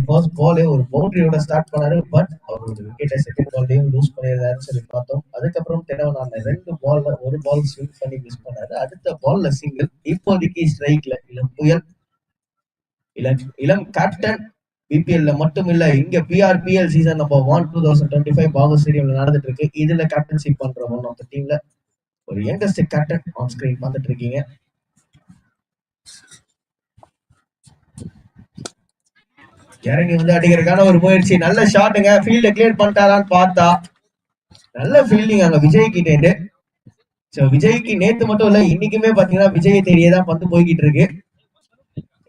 First பாலே ஒரு பவுண்டரியோட start பண்ணாரு. பட் அவர் ஒரு விக்கெட்டை செகண்ட் பால்லையும் லூஸ் பண்ணிடுறாருன்னு சொல்லி பார்த்தோம். அதுக்கப்புறம் தினவன் அந்த 2 பால்ல ஒரு பால் ஸ்விங் பண்ணி மிஸ் பண்ணாரு. அடுத்த பால்ல சிங்கிள். இப்போதைக்கு ஸ்ட்ரைக்ல இளம் புயல், இளம் கேப்டன். பிபிஎல்ல மட்டும் இல்ல, இங்க பிஆர்பிஎல் சீசன் நம்பர் 1 2025 பாகூர் ஸ்டேடியம்ல நடந்துட்டு இருக்கு. இதுல கேப்டன்ஷிப் பண்ற ஒன் ஆஃப் த டீம்ல ஒரு யங்கஸ்ட் கேப்டன் ஆன் ஸ்கிரீன் பார்த்துட்டு இருக்கீங்க. இறங்கி வந்து அடிக்கிறதுக்கான ஒரு முயற்சி, நல்ல ஷாட்டுங்க. ஃபீல்ட கிளியர் பண்ணிட்டாரான்னு பார்த்தா நல்ல ஃபீல்டிங் அங்க விஜய் கிட்டே. விஜய்க்கு நேத்து மட்டும் இல்ல, இன்னைக்குமே பாத்தீங்கன்னா விஜய் தேடியே தான் பந்து போய்கிட்டு இருக்கு.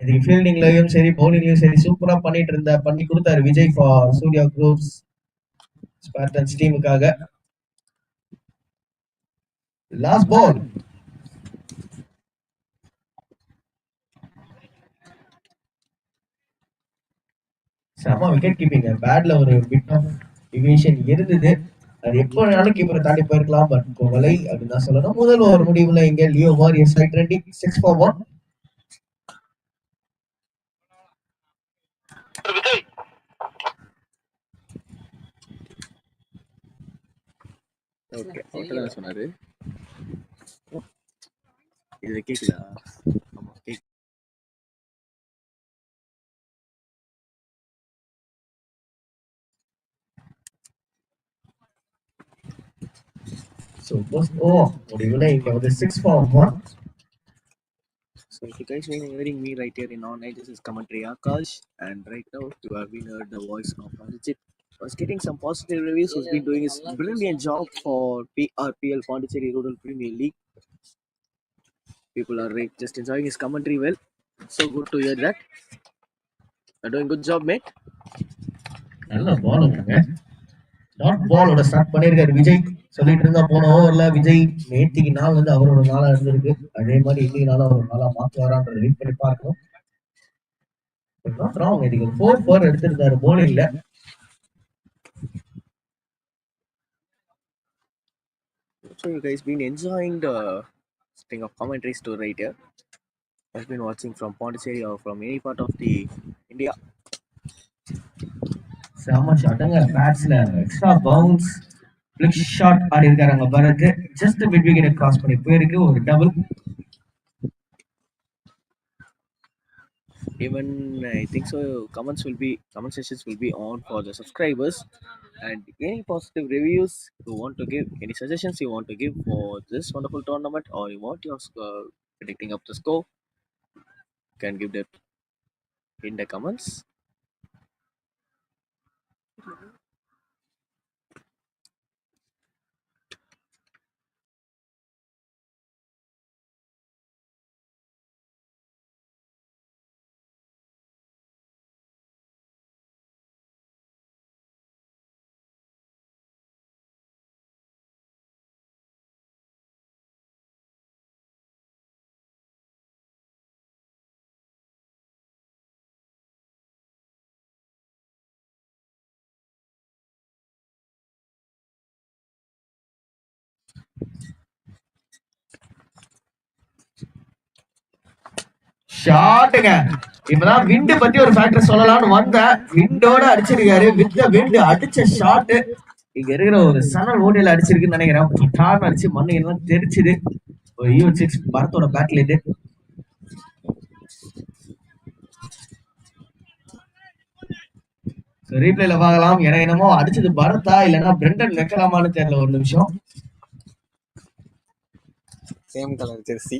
இதுக்கு ஃபீல்டிங்லயும் சரி பவுலிங்லயும் சரி சூப்பரா பண்ணி கொடுத்தாரு Vijay for Surya groups Spartans டீமுக்காக. லாஸ்ட் பால் செம விக்கெட் கீப்பிங். பேட்ல ஒரு பிட் ஆஃப் டிவியேஷன் இருந்தது. அது எப்போ வேணாலும் கீப்பரை தாண்டி போயிருக்கலாம். பட் கோவலை அப்படின்னு தான் சொல்லணும். முதல் ஒரு முடிவுல இங்க Leo warriors side trending 6 for 1. Okay out சொன்னாரு. இது கேக்குதா? ஆமா கேக்கு. So முடிவுல இங்க வந்து 6 for 1. So if you guys been hearing me right here in online, this is commentary Akash, and right now you have been heard the voice of Pondicherry. I was getting some positive reviews. Who's been doing his brilliant job for PRPL Pondicherry Rural Premier League. People are just enjoying his commentary well. So good to hear that. You're doing good job, mate. நல்ல பாலுங்க. Dot பாலோட start பண்ணிருக்காரு விஜய். சொல்லிட்டு இருந்தா போன ஓவர்ல விஜய் நேத்திக்கு நாள் வந்து அவரோட நாளா இருந்திருக்கு. அதே மாதிரி இன்னைக்கு நாளும் அவரோட நாளா மாத்துவாரான்றத வெயிட் பண்ணி பார்க்கணும். இதுக்கு 4 எடுத்திருந்தாரு போலிங்ல. So you guys been enjoying the string of commentaries to right here. I've been watching from Pondicherry or from any part of the India. செம ஷாட்டுங்க. பேட்ஸ்ல எக்ஸ்ட்ரா பவுன்ஸ் ஃபிளிக் ஷாட் ஆடி இருக்காங்க Bharath. Just mid wicket cross பண்ணி போயிருக்கு. ஒரு double. Even I think so comment sessions will be on for the subscribers, and any positive reviews you want to give, any suggestions you want to give for this wonderful tournament, or you want your predicting up the score, can give that in the comments. ஷாட்டுங்க. இப்பதான் விண்டு பத்தி ஒரு factor சொல்லலாம்னு வந்தேன். விண்டோட அடிச்சிருக்காரு. With the wind அடிச்ச shot இங்க இருக்கிற ஒரு சனல் ஓட்டையில அடிச்சிருக்குன்னு நினைக்கிறேன். டார்ன் அடிச்சு மண்ணு எல்லாம் தெரிச்சுது. ஒரு U6 பரத்தோட பேட்ல இது. ரீப்ளேல பார்க்கலாம். ஏன்னா என்னமோ அடிச்சது பரத்தா இல்லைன்னா பிரெண்டன் வைக்கலாமான்னு தெரியல. ஒரு நிமிஷம். Same colour Jersey.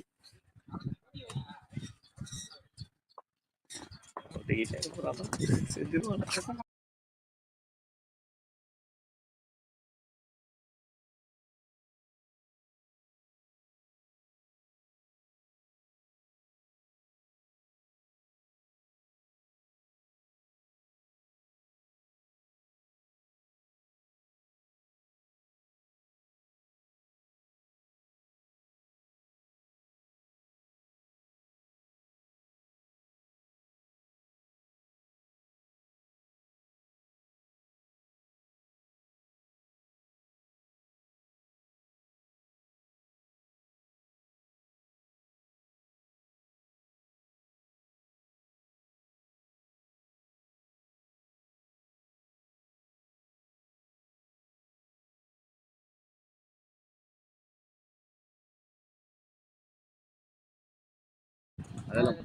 அதெல்லாம்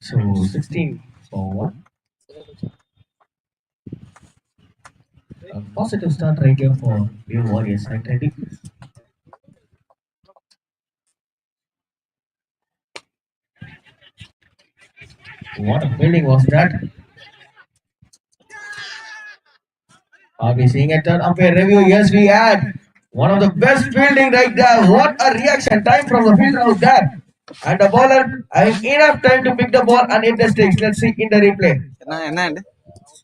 So 16 for 1. A positive start right here for New Warriors side ready. What a fielding was that? Are we seeing a third umpire review? Yes, we had. One of the best fielding right there. What a reaction time from the fielder out there. And the bowler having enough time to pick the ball and hit the sticks. Let's see in the replay.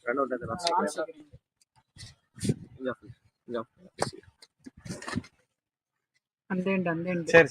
run out at the last second. சரி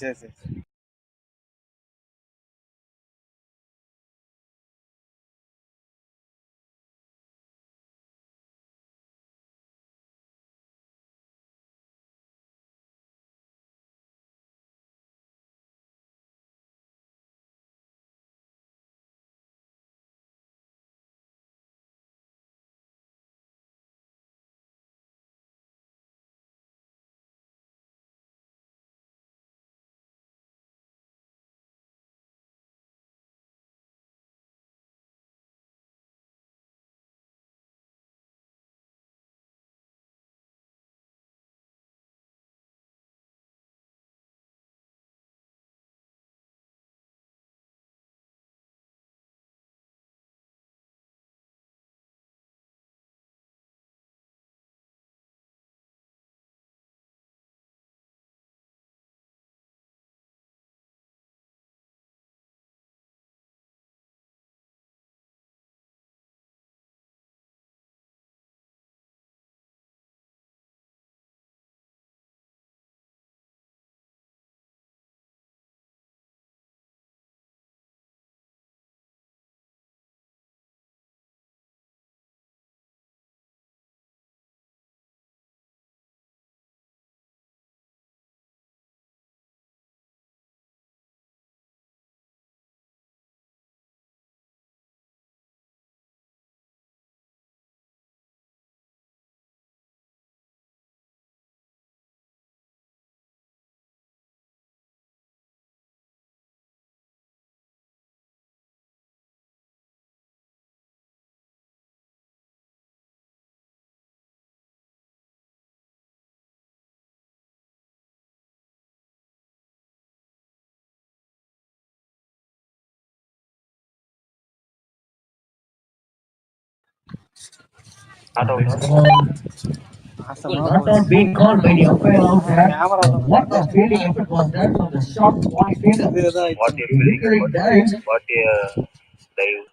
Not being called by the umpire out there. What a fielding effort was that from the short point fielder. What a He literally dives. what a dive.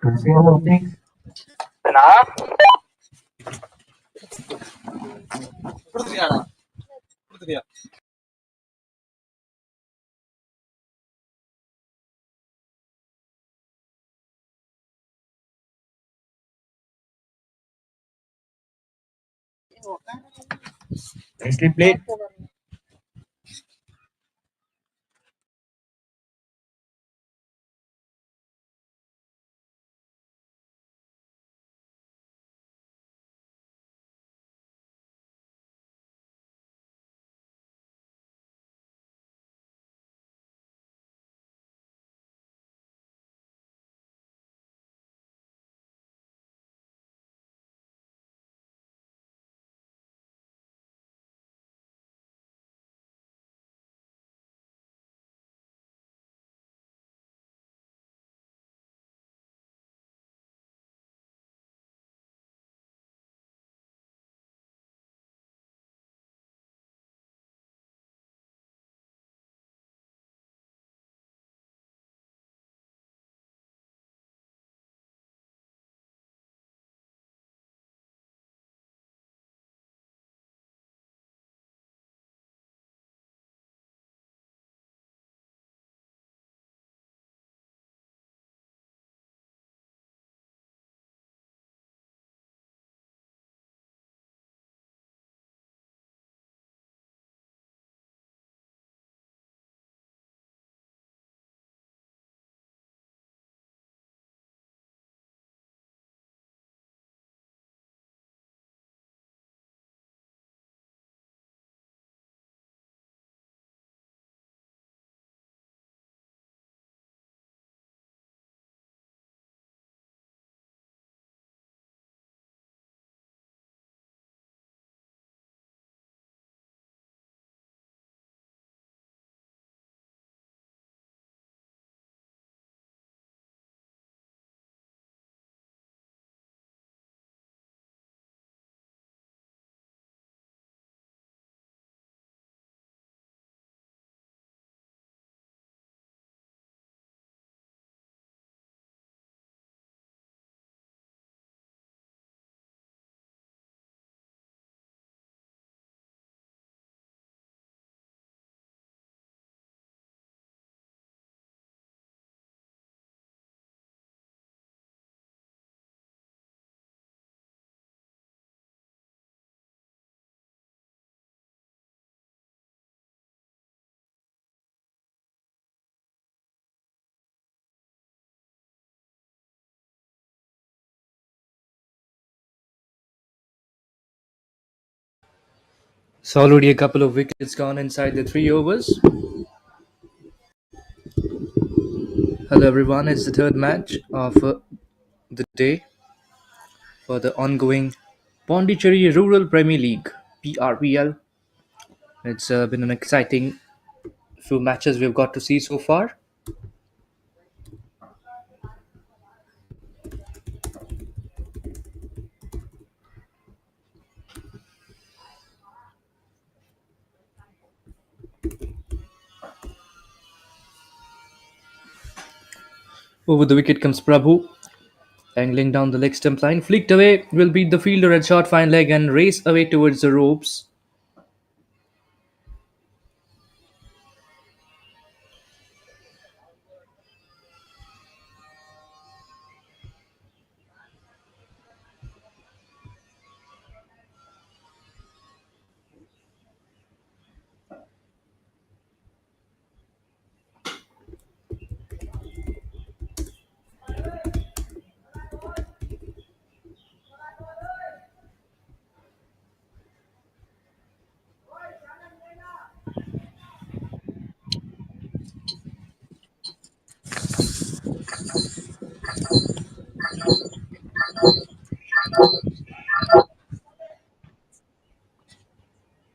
To see all things. கொடுத்துட்டியாடா கொடுத்துட்டியா Nicely played. So already a couple of wickets gone inside the 3 overs. Hello everyone, it's the third match of the day for the ongoing Pondicherry Rural Premier League (PRPL). It's been an exciting few matches we've got to see so far. Over the wicket comes Prabhu, angling down the leg stump line, flicked away, will beat the fielder at short fine leg and race away towards the ropes.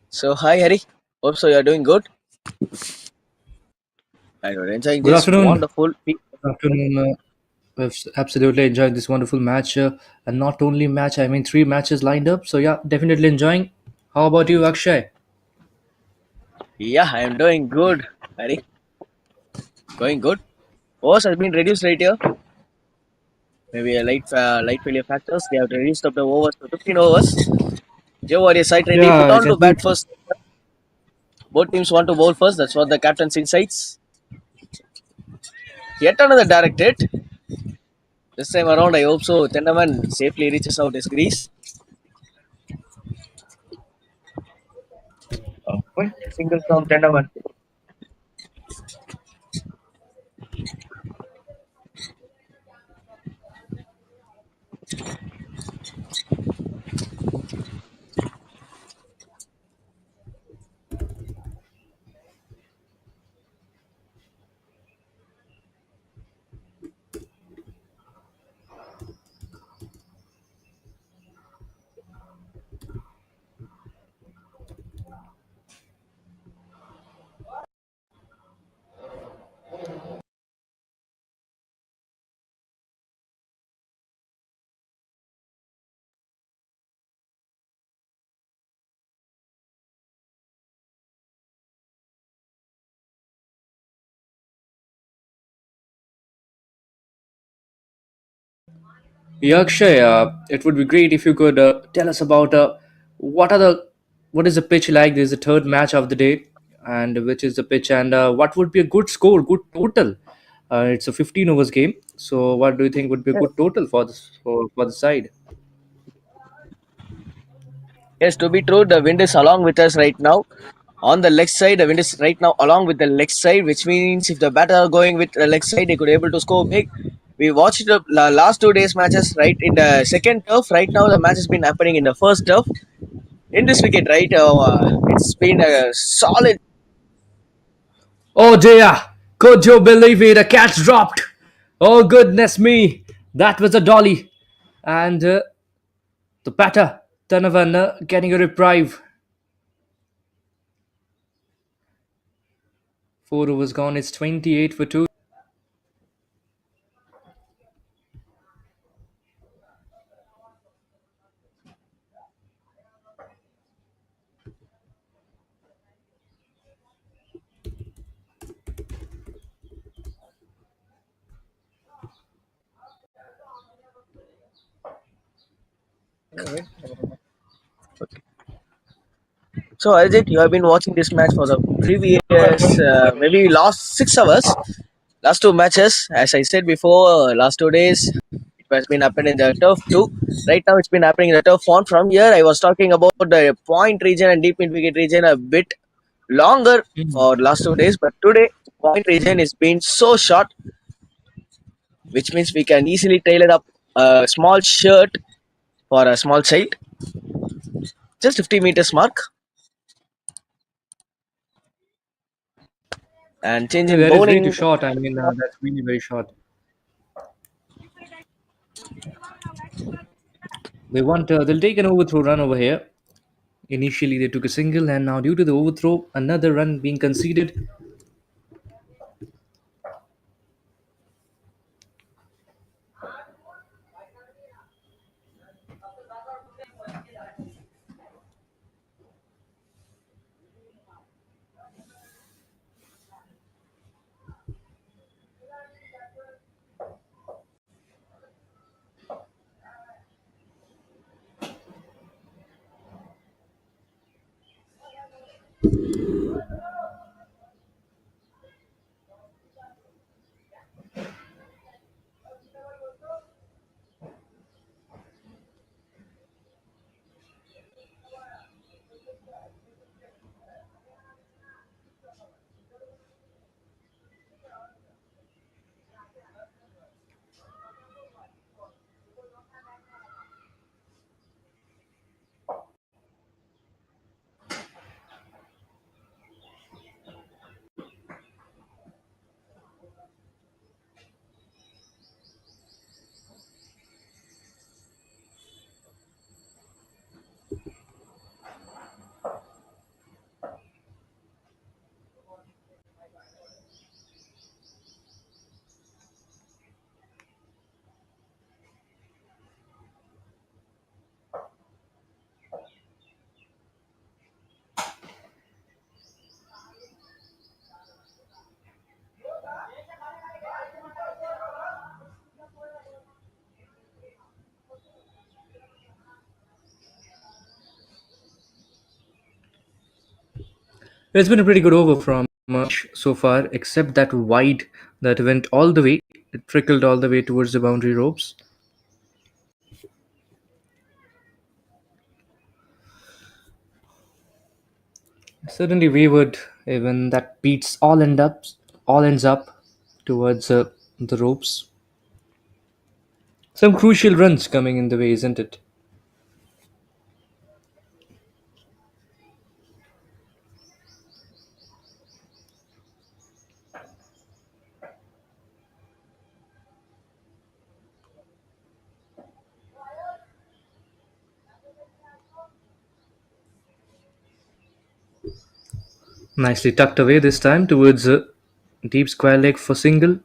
So, hi Harry. Hope so you're doing good. And you're enjoying Good this afternoon. wonderful. Good afternoon. We've absolutely enjoyed this wonderful match, and not only match, I mean 3 matches lined up. So yeah, definitely enjoying. How about you, Akshay? Yeah, I'm doing good, Harry. Going good. Overs has been reduced right here. Maybe a light failure factors. They have reduced up the overs to 15 overs. Joe Warrior side ready. Yeah, Put I on can to see. bat first. Both teams want to bowl first. That's what the captain's insights. Yet another direct hit. This time around, I hope so. Tendaman safely reaches out his crease. A quick single from Tendaman. Yakshay, it would be great if you could tell us about what are the what is the pitch like. This is the third match of the day, and which is the pitch, and what would be a good score, good total. It's a 15 overs game. So, what do you think would be a Yes, good total for this for the side? yes, to be true, the wind is along with us right now. On the leg side, the wind is right now along with the leg side, which means if the batter are going with the leg side, they could able to score big. We watched the last 2 days matches right in the second turf. Right now, the match has been happening in the first turf. In this wicket, right, it's been a solid. Oh dear! Could you believe it? A catch dropped. Oh goodness me! That was a dolly, and the batter Tanavan getting a reprieve. 4 overs gone. It's 28 for two. So, Ajit, you have been watching this match for the previous maybe last 6 hours. Last two matches, as I said before, last 2 days, it has been happening in the turf too. Right now, it's been happening in the turf one. From here, I was talking about the point region and deep mid wicket region a bit longer for last 2 days, but today, point region is being so short, which means we can easily tailor up a small shirt for a small child, just 50 meters mark, and change Yeah, in that is way too bowling. short. I mean, that's really very short. They'll take an overthrow run over here. Initially, they took a single, and now due to the overthrow, another run being conceded. It's been a pretty good over from so far, except that wide that went all the way. It trickled all the way towards the boundary ropes. Certainly wayward, even that beats all ends up towards the ropes. Some crucial runs coming in the way, isn't it? Nicely tucked away this time towards a deep square leg for single.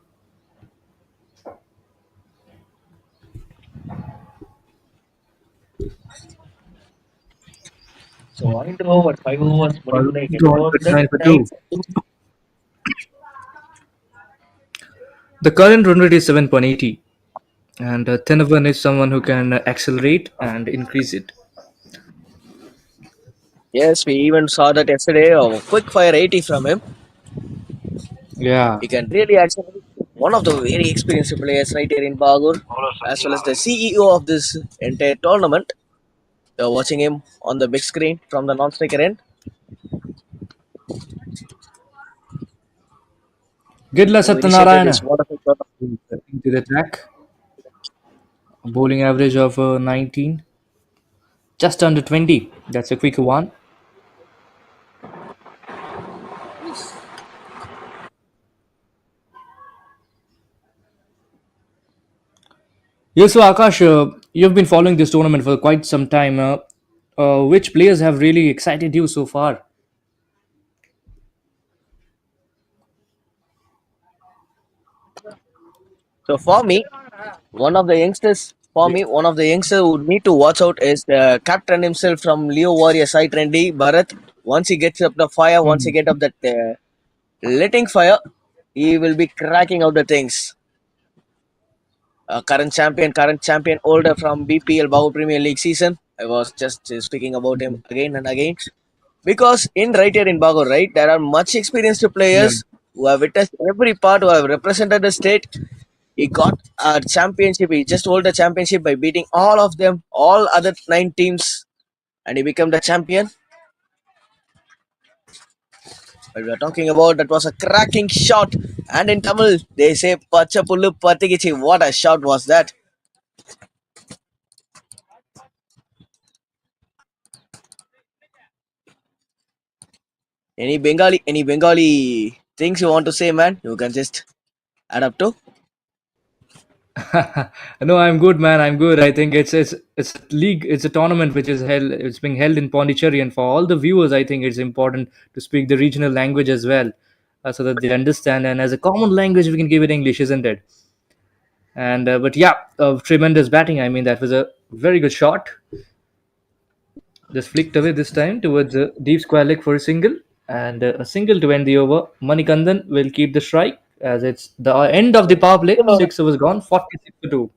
So wind over 5 overs, Ball manipulated drawn over the 39 for ninth. 2. The current run rate is 7.80, and Tenavan is someone who can accelerate and increase it. Yes, we even saw that yesterday. A quick fire 80 from him. Yeah. He can really accelerate. One of the very experienced players right here in Bagur, as well as the CEO of this entire tournament. You're watching him on the big screen from the non-striker end. Gidla Who initiated this Satyanarayana wonderful shot. into the attack. A bowling average of 19, just under 20. That's a quick one. Yes, so Akash, you've been following this tournament for quite some time. Which players have really excited you so far? So for me, one of the youngsters who need to watch out is the captain himself from Leo Warrior side, Trendy Bharat. Once he gets up the fire, once he Hmm. get up that letting fire, he will be cracking out the things. Current champion holder from BPL Bahu Premier League season. I was just speaking about him again and again because in right here in Bago, right, there are much experienced Yeah. players who have witnessed every part, who have represented the state. He got a championship. He just hold the championship by beating all of them, all other 9 teams, and he became the champion. But we are talking about that was a cracking shot, and in Tamil they say "Pacha pullu pathikichi." What a shot was that! Any Bengali things you want to say, man? You can just add up to. No, I'm good, man. I'm good. I think it's a league. It's a tournament which is held. It's being held in Pondicherry, and for all the viewers, I think it's important to speak the regional language as well, so that they understand. And as a common language, we can give it English, isn't it? And but yeah, tremendous batting. I mean, that was a very good shot. Just flicked away this time towards a deep square leg for a single, and a single to end the over. Manikandan will keep the strike as it's the end of the power play. 6 overs gone, 46 to 2.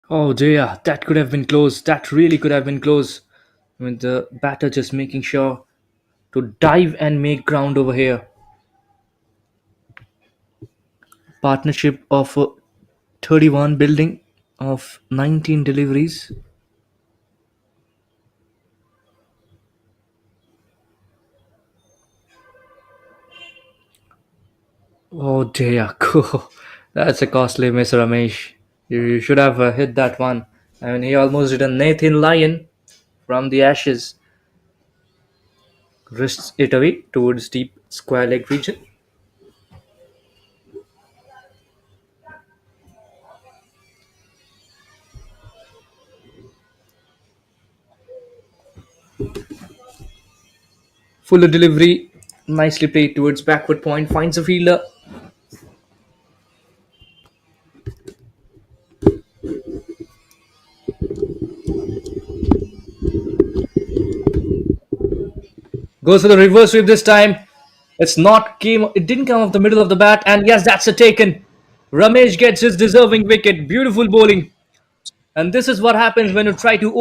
Oh, Jaya, that could have been close. That really could have been close. I mean, the batter just making sure to dive and make ground over here. Partnership of 31 building of 19 deliveries. Oh, Jaya, that's a costly miss, Ramesh. You should have hit that one. I mean, he almost did a Nathan Lion from the ashes, wrists it away towards deep square leg region. Fuller delivery, nicely played towards backward point, finds a fielder. Goes for the reverse sweep this time. It didn't come off the middle of the bat, and yes, that's a taken. Ramesh gets his deserving wicket. Beautiful bowling. And this is what happens when you try to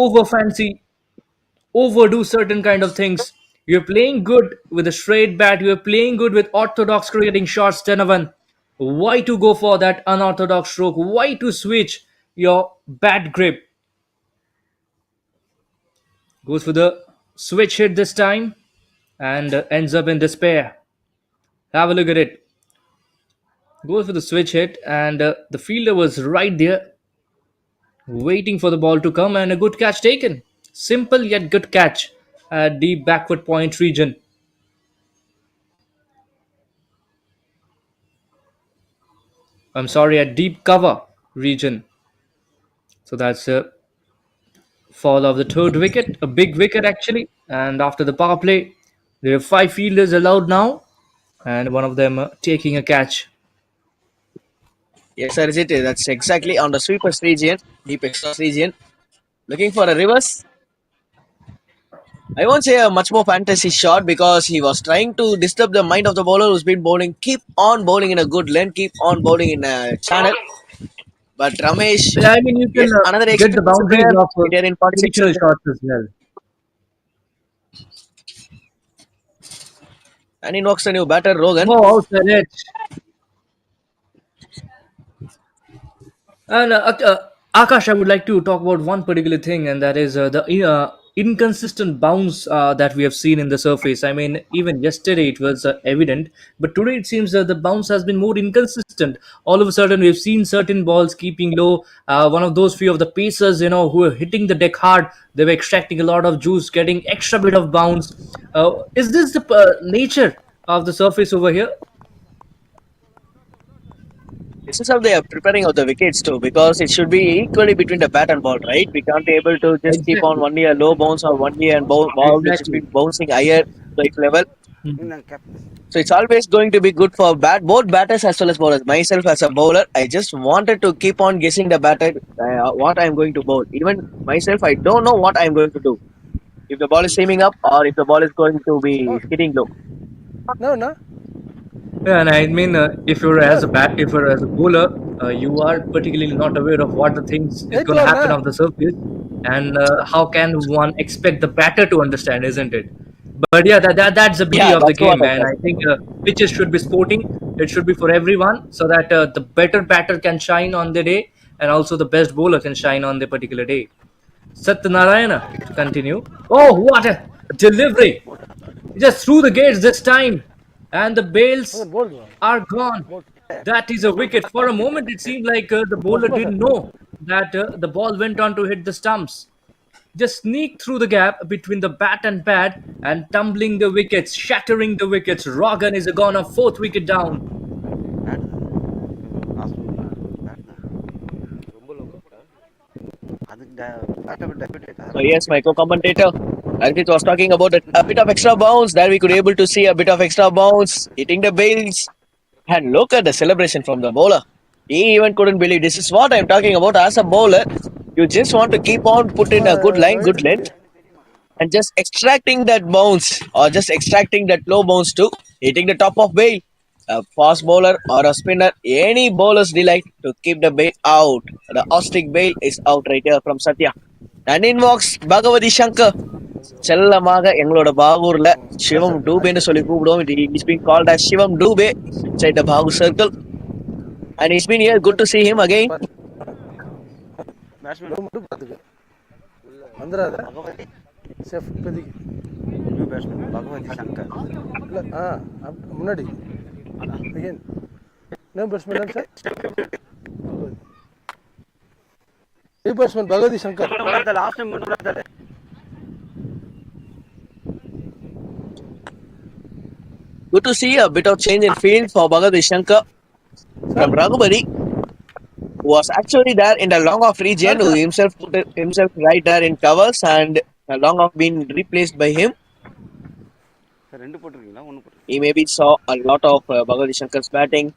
overdo certain kind of things. You're playing good with a straight bat, you're playing good with orthodox cricketing shots, Donovan. Why to go for that unorthodox stroke? Why to switch your bat grip? Goes for the switch hit this time and ends up in despair. Have a look at it. Goes for the switch hit, and the fielder was right there waiting for the ball to come, and a good catch taken. Simple yet good catch at deep backward point region. I'm sorry, at deep cover region. So that's a fall of the third wicket, a big wicket actually. And after the power play, there are five fielders allowed now, and one of them taking a catch. Yes, Arjit, that's exactly on the sweepers region, deep extra region. Looking for a reverse. I won't say a much more fantasy shot because he was trying to disturb the mind of the bowler who's been bowling. Keep on bowling in a good length, keep on bowling in a channel. But Ramesh, Yeah, I mean, you can yes, another get the experienced boundaries player, of Indian in 46 traditional shots as well. and in walks the new batter, Rogan. Oh, outside edge. And Akash, I would like to talk about one particular thing, and that is the inconsistent bounce that we have seen in the surface. I mean, even yesterday it was evident, but today it seems that the bounce has been more inconsistent. All of a sudden, we've seen certain balls keeping low. One of those few of the pacers, who were hitting the deck hard, they were extracting a lot of juice, getting extra bit of bounce. Is this the nature of the surface over here? This is how they are preparing of the wickets too, because it should be equally between the bat and ball, right? We can't be able to just keep on Exactly. only a low bounce or only a ball which has Exactly. been bouncing higher to its level. Mhm. So it's always going to be good for both batters as well as bowlers. Myself as a bowler, I just wanted to keep on guessing the batter what I'm going to bowl. Even myself, I don't know what I'm going to do. If the ball is seaming up or if the ball is going to be hitting low. No, no. Yeah, and I mean, if you're as a bowler, you are particularly not aware of what the things is going to happen Na. on the surface, and how can one expect the batter to understand, isn't it? But yeah, that's the beauty Yeah, of the that's what game, I and said. I think pitches should be sporting. It should be for everyone, so that the better batter can shine on the day, and also the best bowler can shine on the particular day. Satyanarayana to continue. Oh, what a delivery! He just threw the gates this time, and the bails Bold. are gone. That is a wicket. For a moment, it seemed like the bowler didn't know that the ball went on to hit the stumps. Just sneaked through the gap between the bat and pad and tumbling the wickets, shattering the wickets. Rogan is gone, a fourth wicket down. So yes, my co-commentator Arjit was talking about a bit of extra bounce. There we could able to see a bit of extra bounce hitting the bails. And look at the celebration from the bowler. He even couldn't believe this is what I'm talking about. As a bowler, you just want to keep on put in a good line, good length, and just extracting that bounce or just extracting that low bounce too, hitting the top of bail. A fast bowler or a spinner, any bowler's delight to keep the bail out. The ostrich bail is out right here from Satya. And in walks Bhagavati Shankar. செல்லமாக எங்களோட பாகூர்ல சிவம் டூபேன்னு சொல்லி கூப்பிடுவோம். He's been called as Shivam Dube inside the Bahour circle. And he's been here. Good to see him again. மட்டும் பார்த்துக்க வந்துடாத safe இப்போதைக்கு இல்லை முன்னாடி again name batsman sir New batsman Bhagavati Shankar. Good to see a bit of change in field for Bhagavad Shankar from Raghubari, who was actually there in the long off region, who himself put himself right there in covers, and the long off being replaced by him. He maybe saw a lot of Bhagavad Shankar's batting,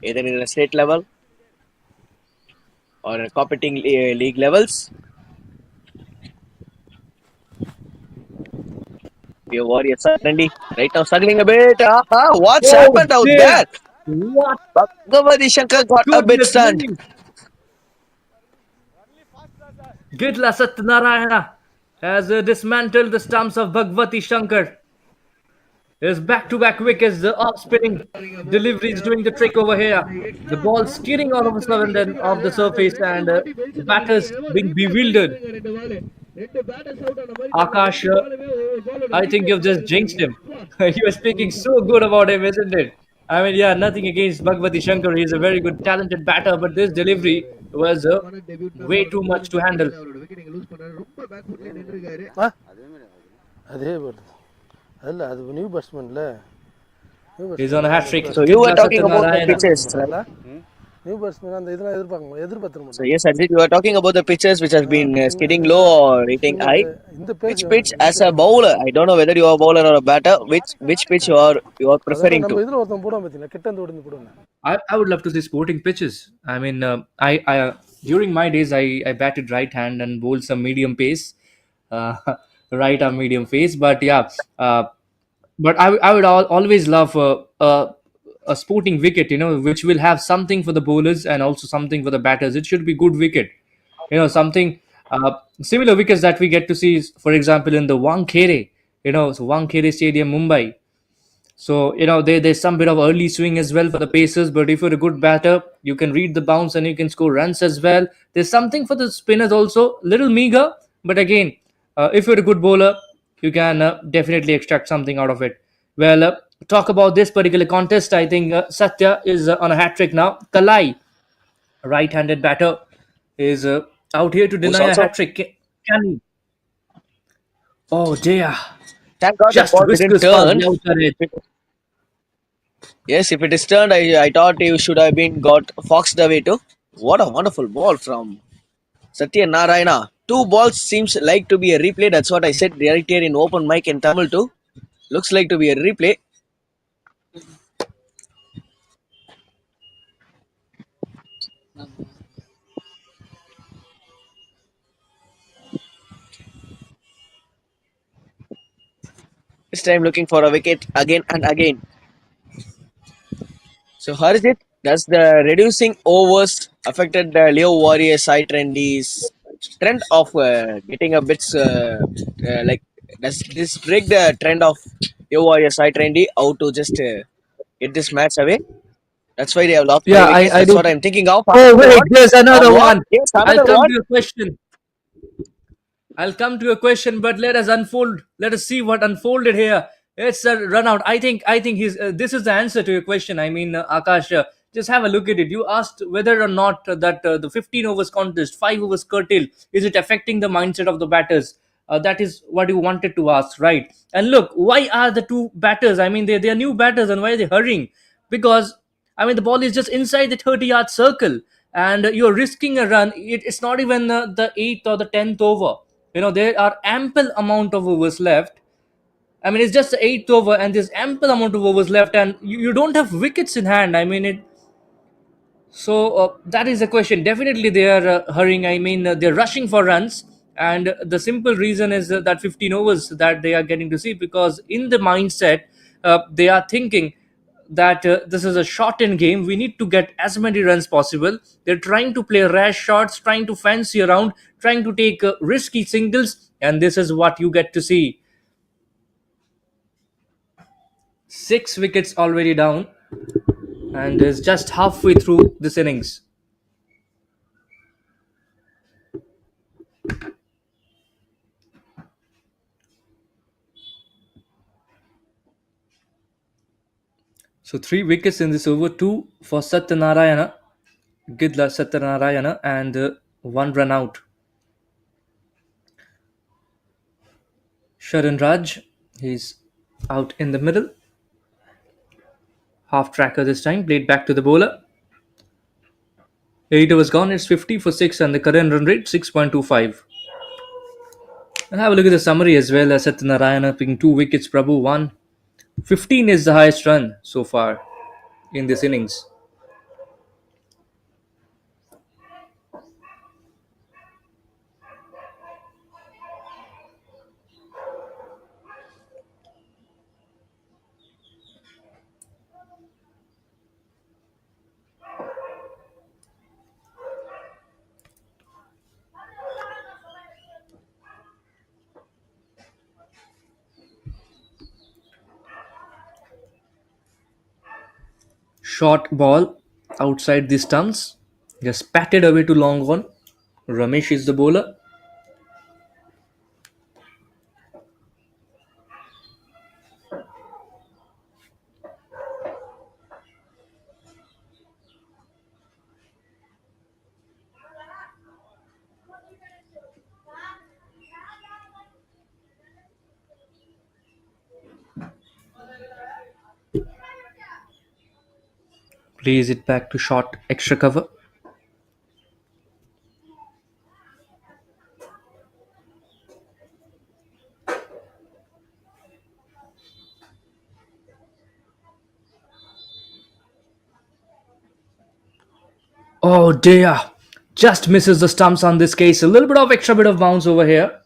either in a state level or competing league levels. Your Warriors certainly right now struggling a bit. What's Oh happened out dear! there? What? Bhagavad Shankar got a bit Goodness stunned. me! Gitla Satyanarayana has dismantled the stumps of Bhagwati Shankar. His back-to-back wickets, the off-spinning deliveries doing the trick over here. The ball skidding all of a sudden then off the surface, and the batters being bewildered. Akash, I think you've just jinxed him. You were speaking so good about him, isn't it? I mean, yeah, nothing against Bhagwati Shankar. He's a very good, talented batter, but this delivery was way too much to handle. அதே வருது அதில் அது new பேட்ஸ்மேன்ல He's on a hat trick. So you were Kitla talking about the Satyanarayana. pitches, right? New batsman அந்த இதெல்லாம் எதிர்பார்த்துற So மாட்டாங்க. yes, Ajit, you were talking about the pitches which has been skidding low or hitting high. இந்த பேர் Which pitch as a bowler? I don't know whether you are a bowler or a batter. Which pitch you are அதான் preferring நம்ம to? இதில் ஒருத்தன் போடுவோம் பார்த்தீங்கன்னா கிட்ட வந்து ஓடி போடுவேன். I would love to see sporting pitches. I mean, I during my days, I batted right hand and bowled some medium pace, uh, right arm medium pace. But yeah, but I would always love a sporting wicket, which will have something for the bowlers and also something for the batters. It should be good wicket, something similar wickets that we get to see, for example, in the Wankhede, so Wankhede Stadium, Mumbai. So, there's some bit of early swing as well for the Pacers, but if you're a good batter, you can read the bounce and you can score runs as well. There's something for the spinners also, little meager, but again, if you're a good bowler, you can definitely extract something out of it. Well, talk about this particular contest. I think Satya is on a hat trick now. Kalai, right-handed batter, is out here to Who's deny a also hat trick. Can he? Oh dear! thank God the Just ball didn't whiskers past turn. the outer edge. Yes, if it is turned, I thought you should have been got foxed away too. What a wonderful ball from Satya Narayana. Two balls seems like to be a replay. That's what I said right here in open mic in Tamil too. Looks like to be a replay. This time looking for a wicket again and again. So Harjit, does the reducing overs affected the Leo Warrior side trend of getting a bit like does this break the trend of Leo Warrior side trendy out to just get this match away? That's why they have lost Yeah, many wickets. I That's do. what I'm thinking of. Oh Another wait, one. there's A another what? one. Yes, I'll another come one. to your question. I'll come to your question, but let us unfold. Let us see what unfolded here. It's a run out. I think he's. This is the answer to your question. I mean, Akash, just have a look at it. You asked whether or not that the 15 overs contest, 5 overs curtail, is it affecting the mindset of the batters? That is what you wanted to ask, right? And look, why are the two batters? I mean, they are new batters, and why are they hurrying? Because I mean, the ball is just inside the 30-yard circle, and you're risking a run. It's not even the eighth or the 10th over. There are ample amount of overs left. I mean, it's just the eighth over, and there's ample amount of overs left, and you don't have wickets in hand. I mean, that is the question. Definitely, they are hurrying. I mean, they're rushing for runs, and the simple reason is that 15 overs that they are getting to see, because in the mindset, they are thinking that this is a shortened game. We need to get as many runs possible. They're trying to play rash shots, trying to fancy around, trying to take risky singles, and this is what you get to see. 6 wickets already down, and is just halfway through this innings. So 3 wickets in this over, two for Satyanarayana, Gidla Satyanarayana, and one run out. Sharan Raj, he's out in the middle. Half tracker this time, played back to the bowler. 8 overs gone, it's 50 for 6 and the current run rate 6.25. And have a look at the summary as well. As Satyanarayana picking 2 wickets, Prabhu 1. 15 is the highest run so far in this innings. Short ball outside the stumps. Just patted away to long on. Ramesh is the bowler. Plays it back to short extra cover. Oh dear. Just misses the stumps on this case. A little bit of extra bit of bounce over here.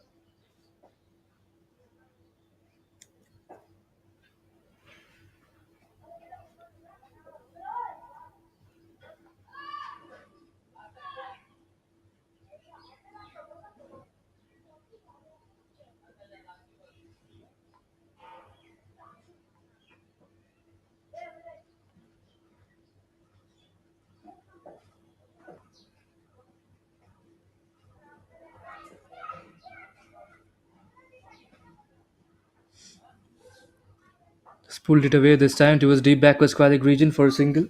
Just pulled it away this time towards deep backward squalic region for a single.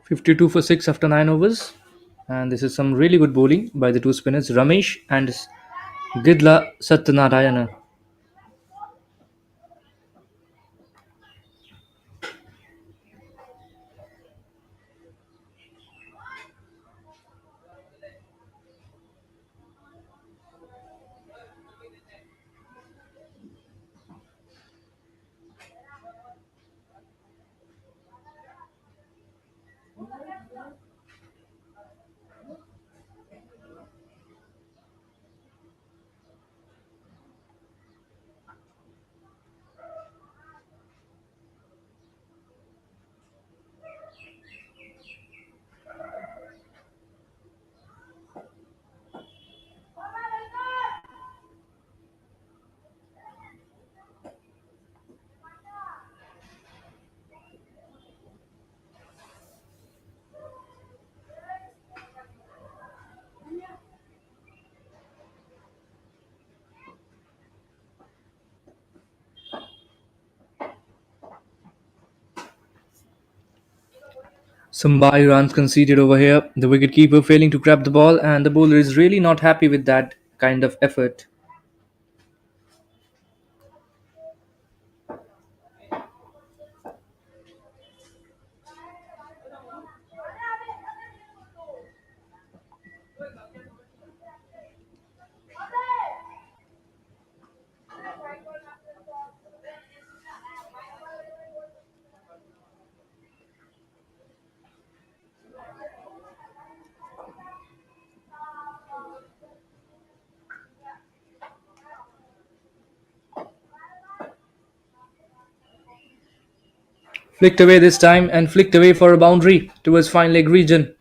.52 for 6 after 9 overs. And this is some really good bowling by the two spinners, Ramesh and Gidla Satyanarayana. Some by runs conceded over here. The wicketkeeper failing to grab the ball, and the bowler is really not happy with that kind of effort. Flicked away this time and flicked away for a boundary towards fine leg region.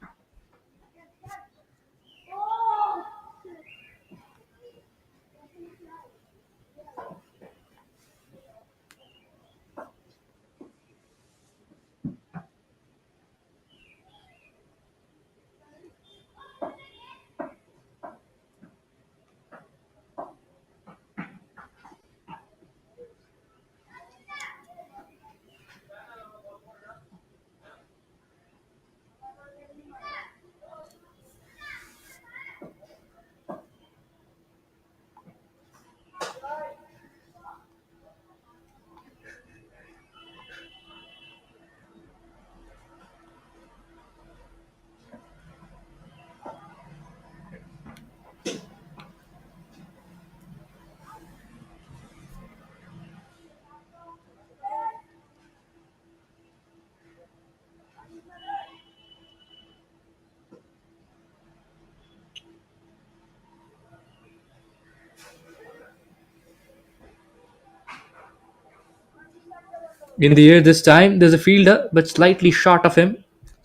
In the air this time, there's a fielder, but slightly short of him.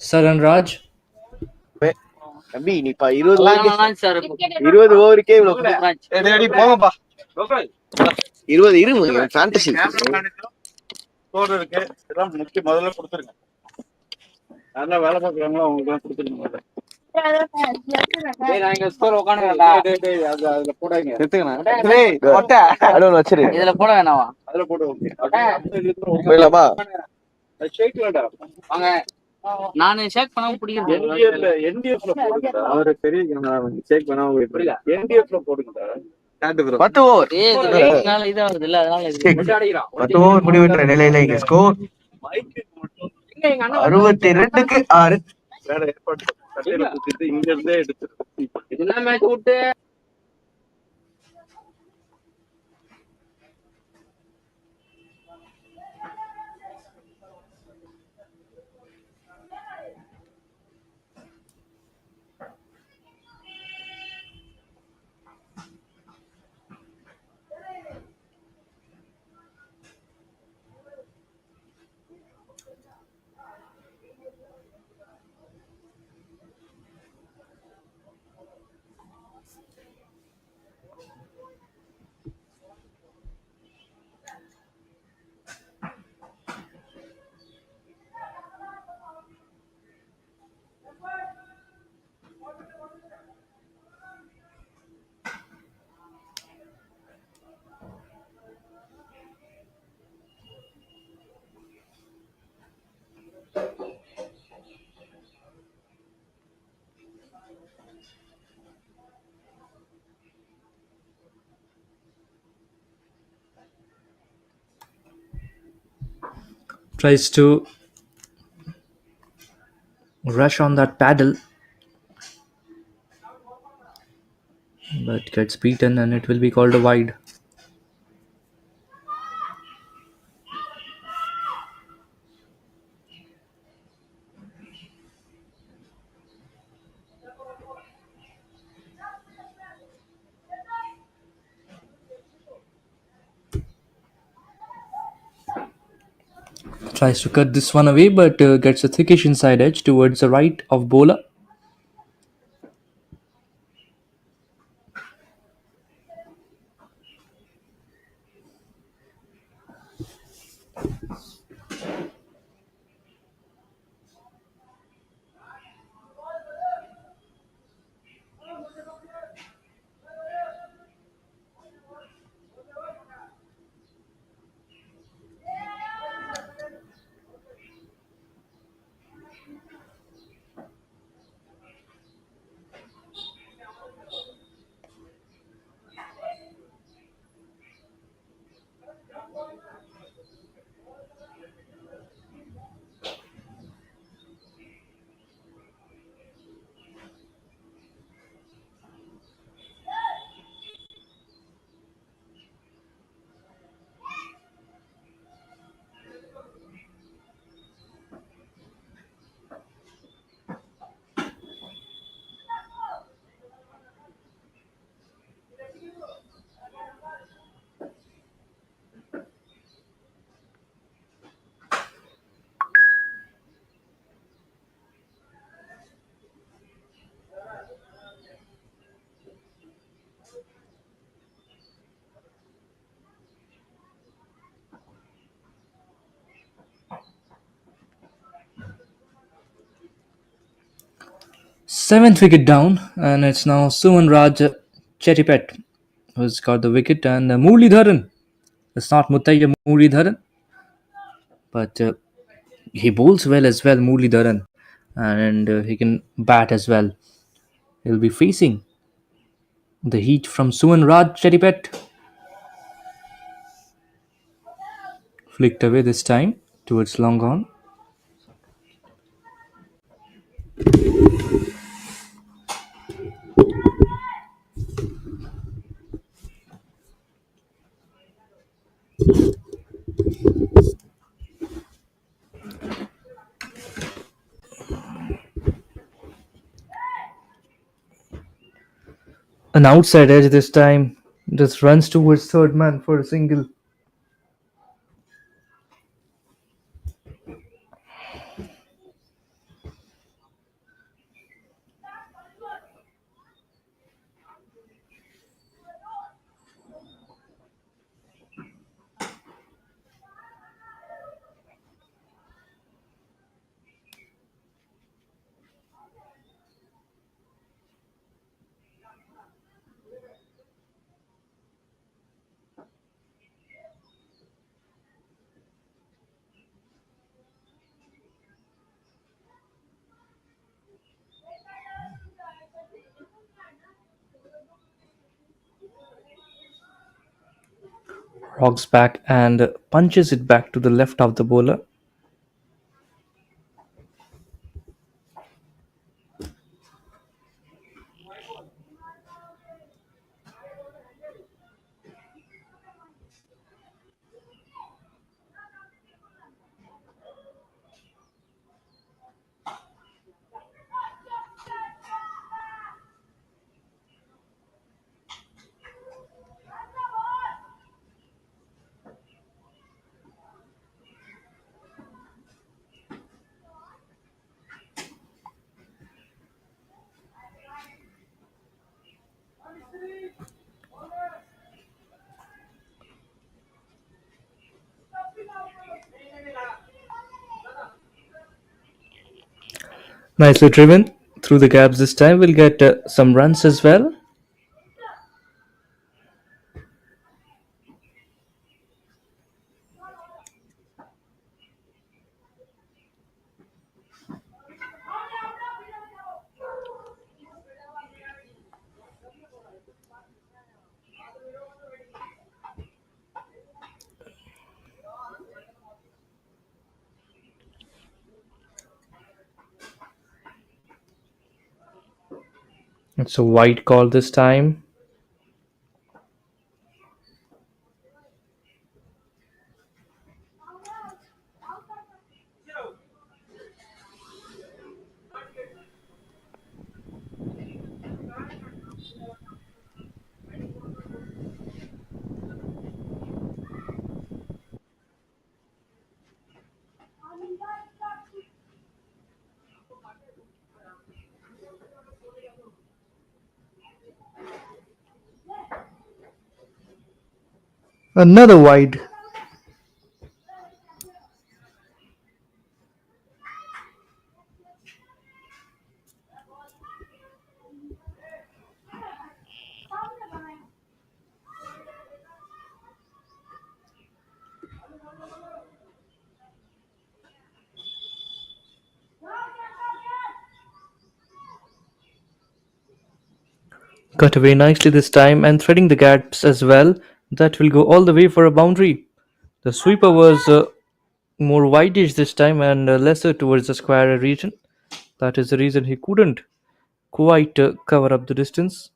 Saran Raj. தம்பி நீ 20 ஓவருக்கே இவ்வளவு 20 இருங்க fantasy score இருக்கு இதெல்லாம் முக்கிய முதல்ல கொடுத்துருங்க. நல்லா வேலை பார்க்குறாங்களோ அவங்களுக்கு தான் கொடுத்துருங்க முதல்ல. அதுல போடாங்க இதுல போட வேணாமா அதுல போடு. ஓகே வாங்க நானு ஷேக் பண்ணாம பிடிக்கிறேன். என்டிஎஃப்ல போடுங்க. அவரு பெரிய ஷேக் பண்ணாம என்டிஎஃப்ல போடுங்க. 10 ஓவர் இது வருது இல்ல அதனால 10 ஓவர் முடிவுற்ற நிலையில இங்க ஸ்கோர் 62க்கு 6. வேற ஏற்பாடு கட்டையில குத்திட்டு இங்க இருந்தே எடுத்து என்ன மேட்ச் விட்டு Tries to rush on that paddle, but gets beaten and it will be called a wide. Tries to cut this one away, but gets a thickish inside edge towards the right of bowler. Seventh wicket down, and it's now Suman Raj Chetipet who's got the wicket, and Muralidharan. It's not Muttaiya Muralidharan, but he bowls well as well, Muralidharan, and he can bat as well. He'll be facing the heat from Suman Raj Chetipet. Flicked away this time towards long on. An outside edge this time. Just runs towards third man for a single. rocks back and punches it back to the left of the bowler. Nicely driven through the gaps this time. We'll get some runs as well. It's a wide call this time. Another wide. Cut away nicely this time and threading the gaps as well. That will go all the way for a boundary. The sweeper was more wideish this time and lesser towards the square region. That is the reason he couldn't quite cover up the distance.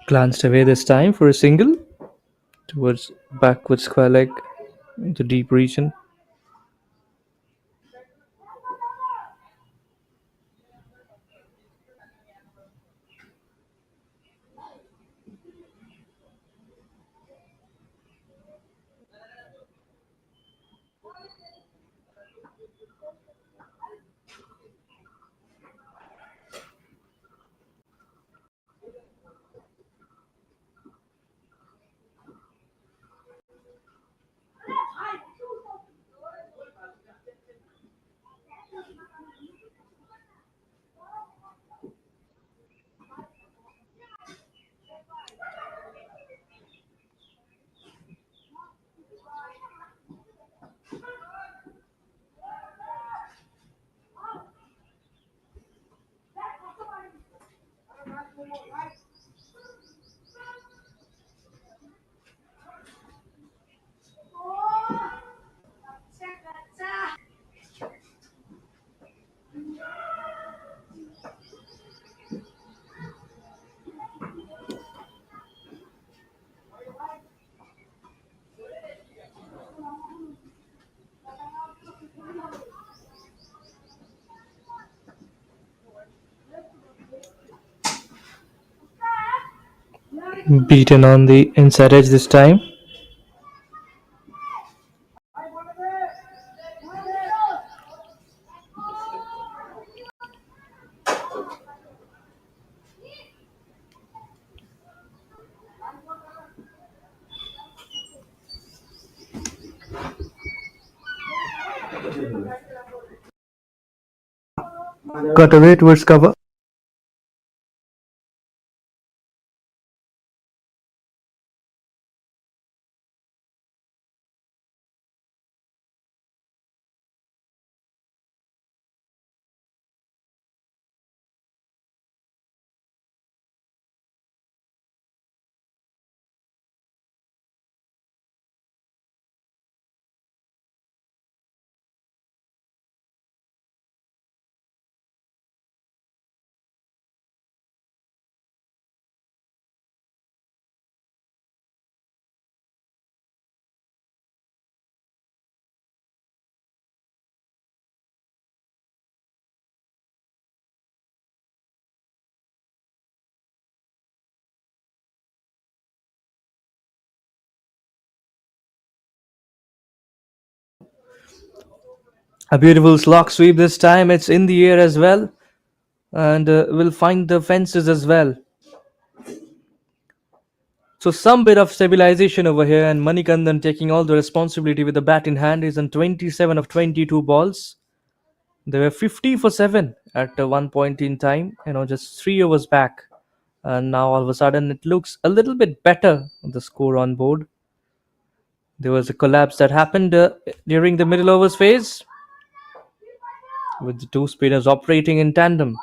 Glanced away this time for a single towards backward square leg into deep region. Beaten on the inside edge this time. Cut away towards cover. A beautiful slog sweep this time. It's in the air as well, and will find the fences as well. So some bit of stabilization over here, and Manikandan taking all the responsibility with the bat in hand. Is on 27 of 22 balls. They were 50 for 7 at one point in time, just 3 overs back. And now all of a sudden it looks a little bit better, the score on board. There was a collapse that happened during the middle overs phase, with the two spinners operating in tandem.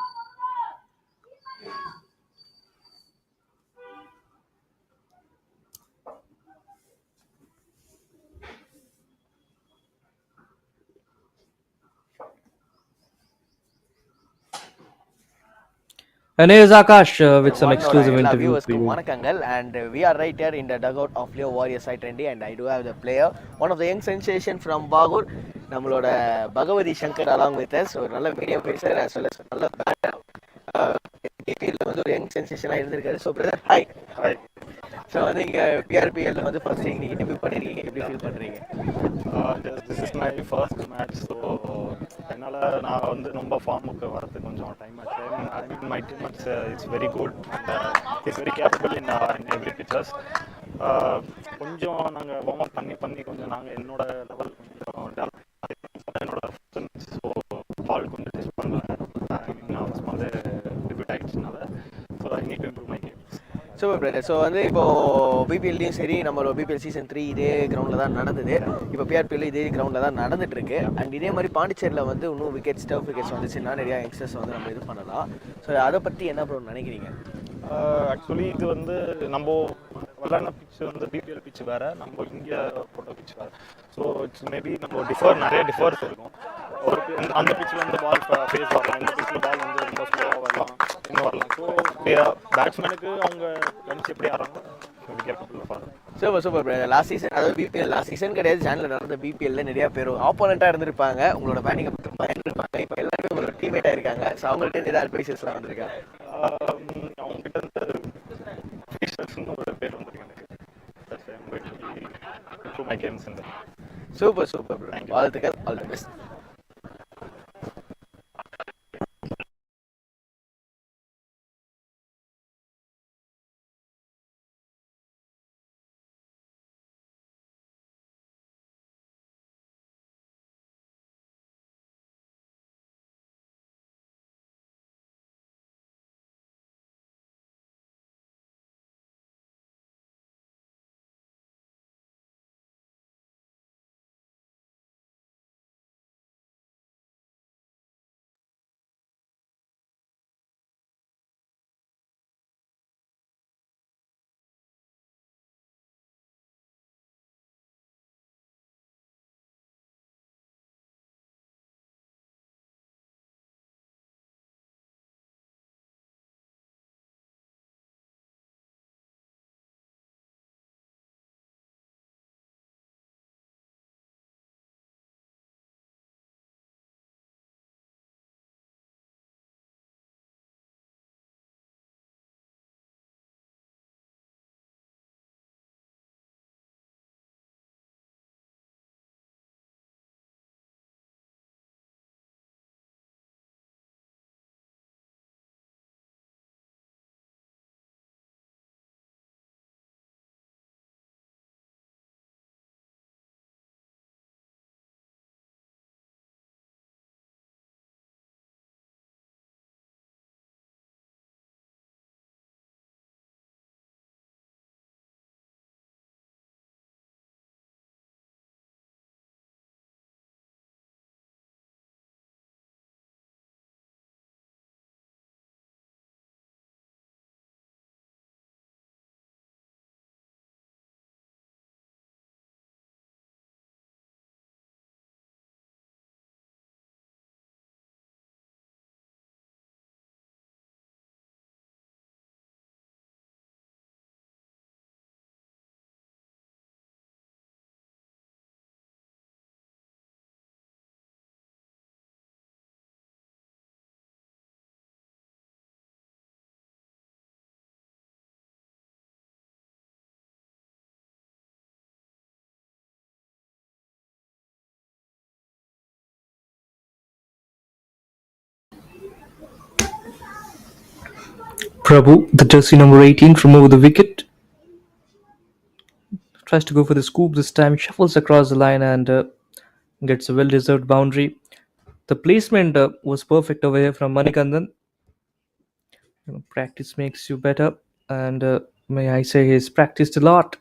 And here's Akash with some exclusive எல்லா interview for வியூவர்ஸ்க்கும் you. வணக்கங்கள் and we are right here in the dugout of Leo Warriors side 20 and I do have the player one of the young sensation from Bahur நம்மளோட Bhagavathi Shankar along with us ஒரு நல்ல medium phasor as well as நல்ல batter KPL வந்து ஒரு young சென்சேஷனாக இருந்திருக்காரு so brother hi hi. So வந்து இங்கே பிஆர்பிஎல்ல வந்து ஃபர்ஸ்ட் நீங்கள் டெபியூ பண்ணியிருக்கீங்க எப்படி ஃபீல் பண்ணுறீங்க this is my first match. So என்னால் நான் வந்து ரொம்ப ஃபார்முக்கு வரது கொஞ்சம் டைம் ஆச்சு. I mean my team it's very good and it's very capable in every pitchers. கொஞ்சம் நாங்கள் வார்ம் அப் பண்ணி கொஞ்சம் நாங்கள் என்னோட லெவல் கொஞ்சம் டெவலப் என்னோட ஸோ பால் கொஞ்சம் டெஸ்ட் பண்ணுறேன். ஐ மீன் நான் வந்து டெபியூட் ஆகிடுச்சுனால so I need to improve my game. Super brother. So வந்து இப்போது பிபிஎல்லையும் சரி நம்மளோட பிபிஎல் சீசன் 3 இதே கிரவுண்டில் தான் நடந்தது. இப்போ பிஆர்பிஎல் இதே கிரவுண்டில் தான் நடந்துட்டுருக்கு. அண்ட் இதே மாதிரி பாண்டிச்சேரியில் வந்து இன்னும் விக்கெட்ஸ் டஃப் விக்கெட்ஸ் வந்துச்சுன்னா நிறையா யங்ஸ்டர்ஸ் வந்து நம்ம இது பண்ணலாம். ஸோ அதை பற்றி என்ன ப்ரோ நினைக்கிறீங்க? ஆக்சுவலி இது வந்து நம்ம விளையாடின பிச்சு வந்து பிபிஎல் பிச்சு வேறு, நம்ம இங்கே போட்ட பிச்சு வேறு. ஸோ இட்ஸ் மேபி நம்ம நிறைய டிஃபர்ஸ் இருக்கும். ஒரு அந்த பிச்சில் வந்து பால் ஃபேஸ் வரலாம், இந்த பிச்சில் பால் வந்து ரொம்ப ஸ்லோவாக வரலாம், இன்னும் வரலாம். ஸோ பேட்ஸ்மேனுக்கு அவங்க கணிச்சு எப்படி ஆடுறாங்க சூப்பர் பிரதர். லாஸ்ட் சீசன் அதாவது பிபிஎல் லாஸ்ட் சீசன் கிடையாது, சேனலில் நடந்த பிபிஎல்ல நிறைய பேர் ஆப்போனண்ட்டாக இருந்திருப்பாங்க, உங்களோட பேட்டிங்கை பற்றி பயந்துருப்பாங்க. இப்போ எல்லாருமே உங்களோட டீம்மேட்டாக இருக்காங்க. ஸோ அவங்கள்ட்ட ஏதாவது அட்வைசஸ்லாம் வந்திருக்காங்க? அவங்ககிட்ட இருந்து ஃபீச்சர்ஸ்னு ஒரு பேர் வந்திருக்கு எனக்கு. சூப்பர் வாழ்த்துக்கள், all the best. Prabhu, the jersey number 18 from over the wicket, tries to go for the scoop this time, shuffles across the line and gets a well deserved boundary. The placement was perfect over here from Manikandan. Practice makes you better, and may I say, he's practiced a lot.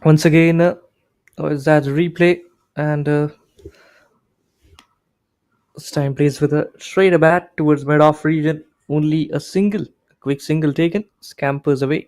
Once again, is that replay, and this time plays with a straight bat towards mid off region. Only a quick single taken, scampers away.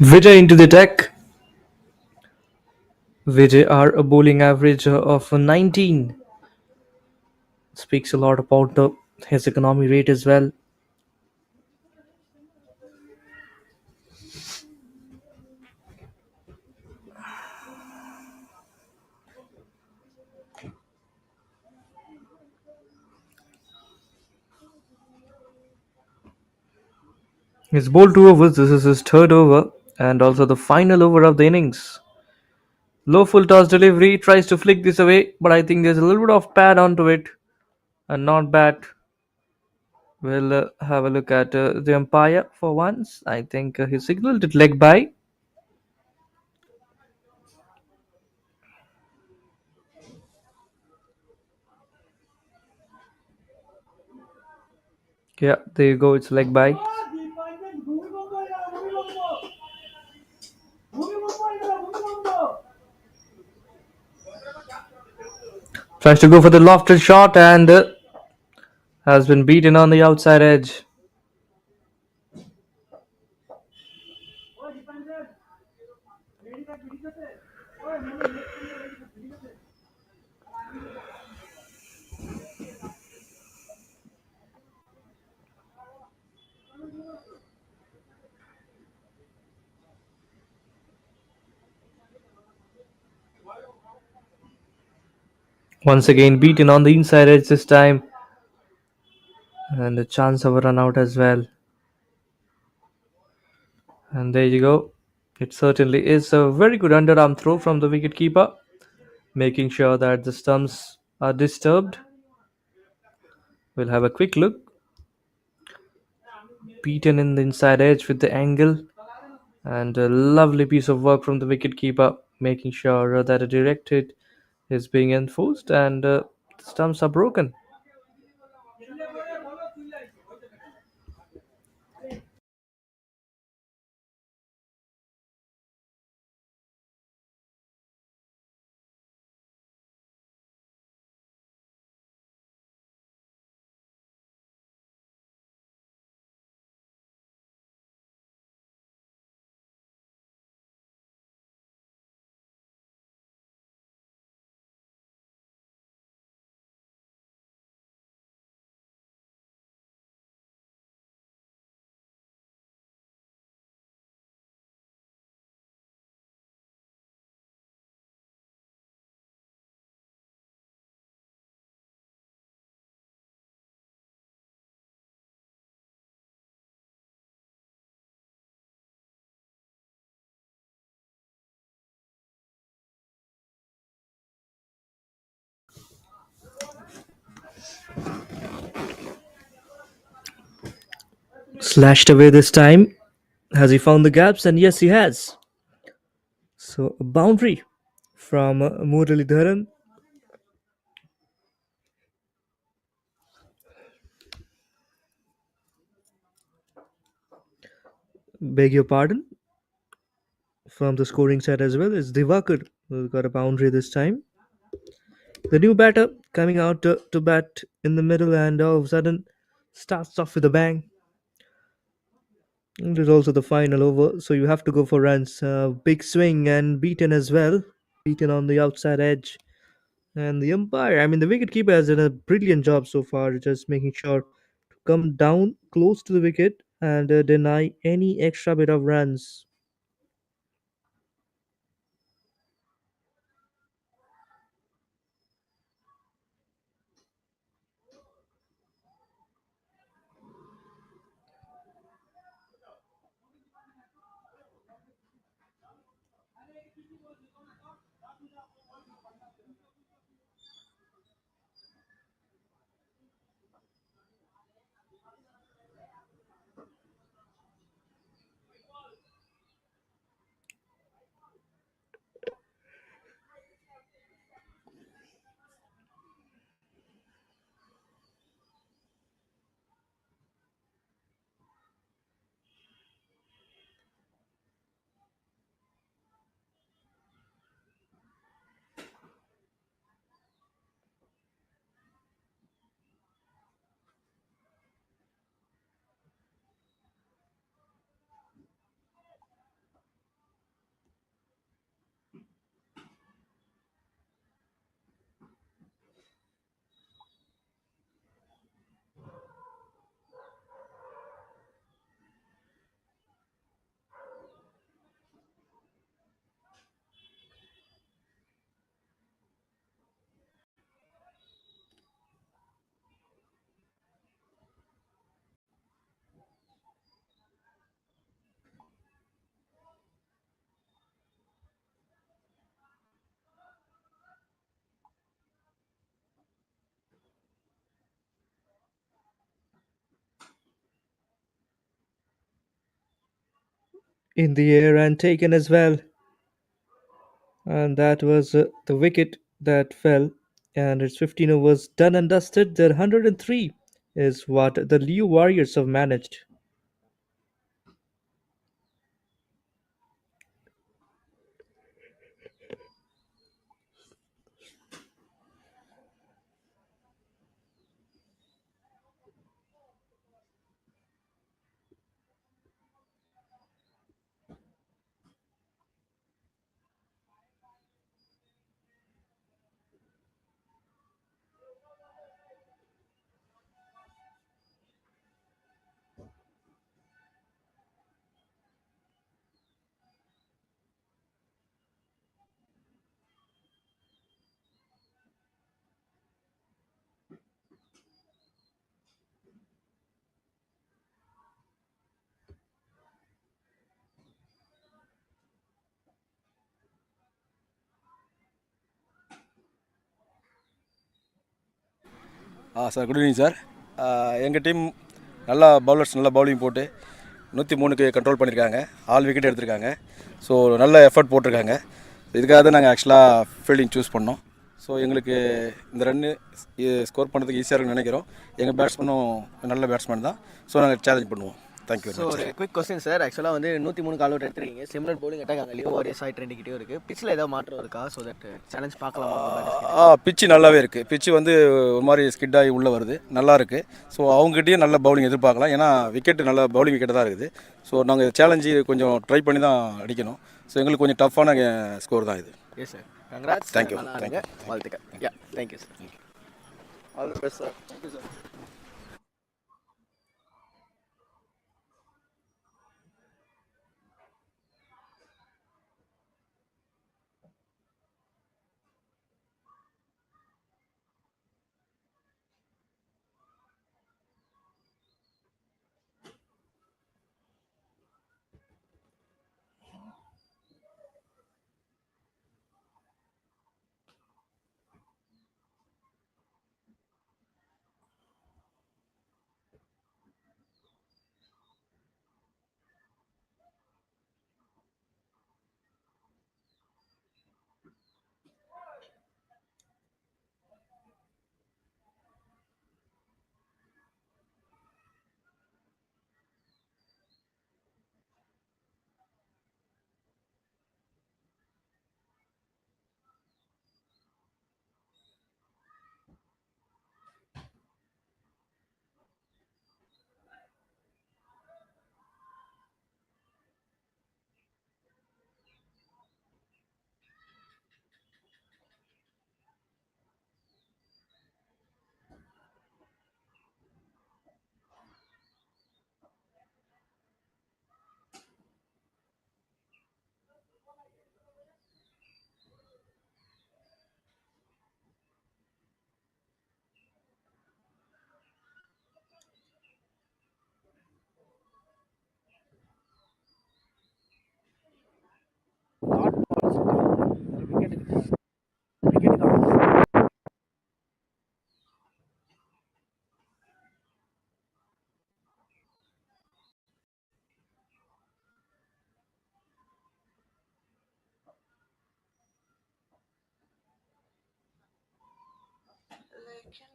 Vijay into the deck. Vijay are a bowling average of 19. Speaks a lot about his economy rate as well. He's bowled 2 overs. This is his third over and also the final over of the innings. Low full toss delivery, tries to flick this away, but I think there's a little bit of pad onto it and not bad. We'll have a look at the umpire for once. I think he signaled it leg by. Yeah, there you go. It's leg by. Tries to go for the lofted shot and has been beaten on the outside edge. Once again beaten on the inside edge this time. And a chance of a run out as well. And there you go. It certainly is a very good underarm throw from the wicketkeeper, making sure that the stumps are disturbed. We'll have a quick look. Beaten in the inside edge with the angle. And a lovely piece of work from the wicketkeeper, making sure that a direct hit is being enforced and the stumps are broken. Slashed away this time. Has he found the gaps? And yes, he has. So a boundary from Muralidharan. Beg your pardon. From the scoring side as well, it's Divakar who got a boundary this time. The new batter coming out to bat in the middle and all of a sudden starts off with a bang. It is also the final over, so you have to go for runs. Big swing and beaten as well. Beaten on the outside edge. And the umpire, I mean, the wicket keeper has done a brilliant job so far, just making sure to come down close to the wicket and deny any extra bit of runs. In the air and taken as well. And that was the wicket that fell. And it's 15 overs done and dusted. Their 103 is what the Leo Warriors have managed. Sir good evening sir. எங்கள் team நல்லா bowlers நல்லா bowling போட்டு 103க்கு control பண்ணியிருக்காங்க. All wicket எடுத்திருக்காங்க. So நல்ல effort போட்டிருக்காங்க. இதுக்காக தான் நாங்கள் ஆக்சுவலாக ஃபீல்டிங் சூஸ் பண்ணோம். ஸோ எங்களுக்கு இந்த ரன்னு ஸ்கோர் பண்ணுறதுக்கு ஈஸியாக இருக்குன்னு நினைக்கிறோம். எங்கள் பேட்ஸ்மேனும் நல்ல பேட்ஸ்மேன் தான். ஸோ நாங்கள் சேலஞ்ச் பண்ணுவோம். தேங்க்யூ. ஸோ ஒரு குவிக் கொஸ்டின் சார். ஆக்சுவலாக வந்து 103 கால் அவுட் எடுத்துருக்கீங்க. சிம்லர் போலிங் அட்டாக் அங்கே லியோ வாரியர்ஸ் ஆகி ட்ரெண்டிக்கிட்டே இருக்குது. பிச்சில் ஏதாவது மாற்றம் இருக்கா? ஸோ தட் சேலஞ்ச் பார்க்கலாம். பிச்சு நல்லாவே இருக்குது. பிச்சு வந்து ஒரு மாதிரி ஸ்கிட் ஆகி உள்ளே வருது, நல்லா இருக்குது. ஸோ அவங்ககிட்டயும் நல்ல பவுலிங் எதிர்பார்க்கலாம். ஏன்னா விக்கெட்டு நல்ல பவுலிங் விக்கெட்டு தான் இருக்குது. ஸோ நாங்கள் சேலஞ்சு கொஞ்சம் ட்ரை பண்ணி தான் அடிக்கணும். ஸோ எங்களுக்கு கொஞ்சம் டஃப்பான ஸ்கோர் தான் இது. Yes sir, congrats. தேங்க்யூ. வாழ்த்துக்கள். Yeah, thank you sir. All the best sir. Thank you sir. Here's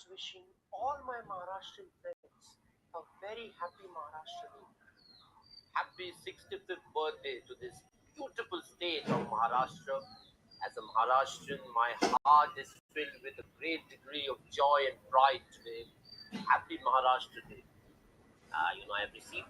wishing all my Maharashtrian friends a very happy Maharashtra Day. Happy 65th birthday to this beautiful state of Maharashtra. As a Maharashtrian, my heart is filled with a great degree of joy and pride today. Happy Maharashtra Day. I've received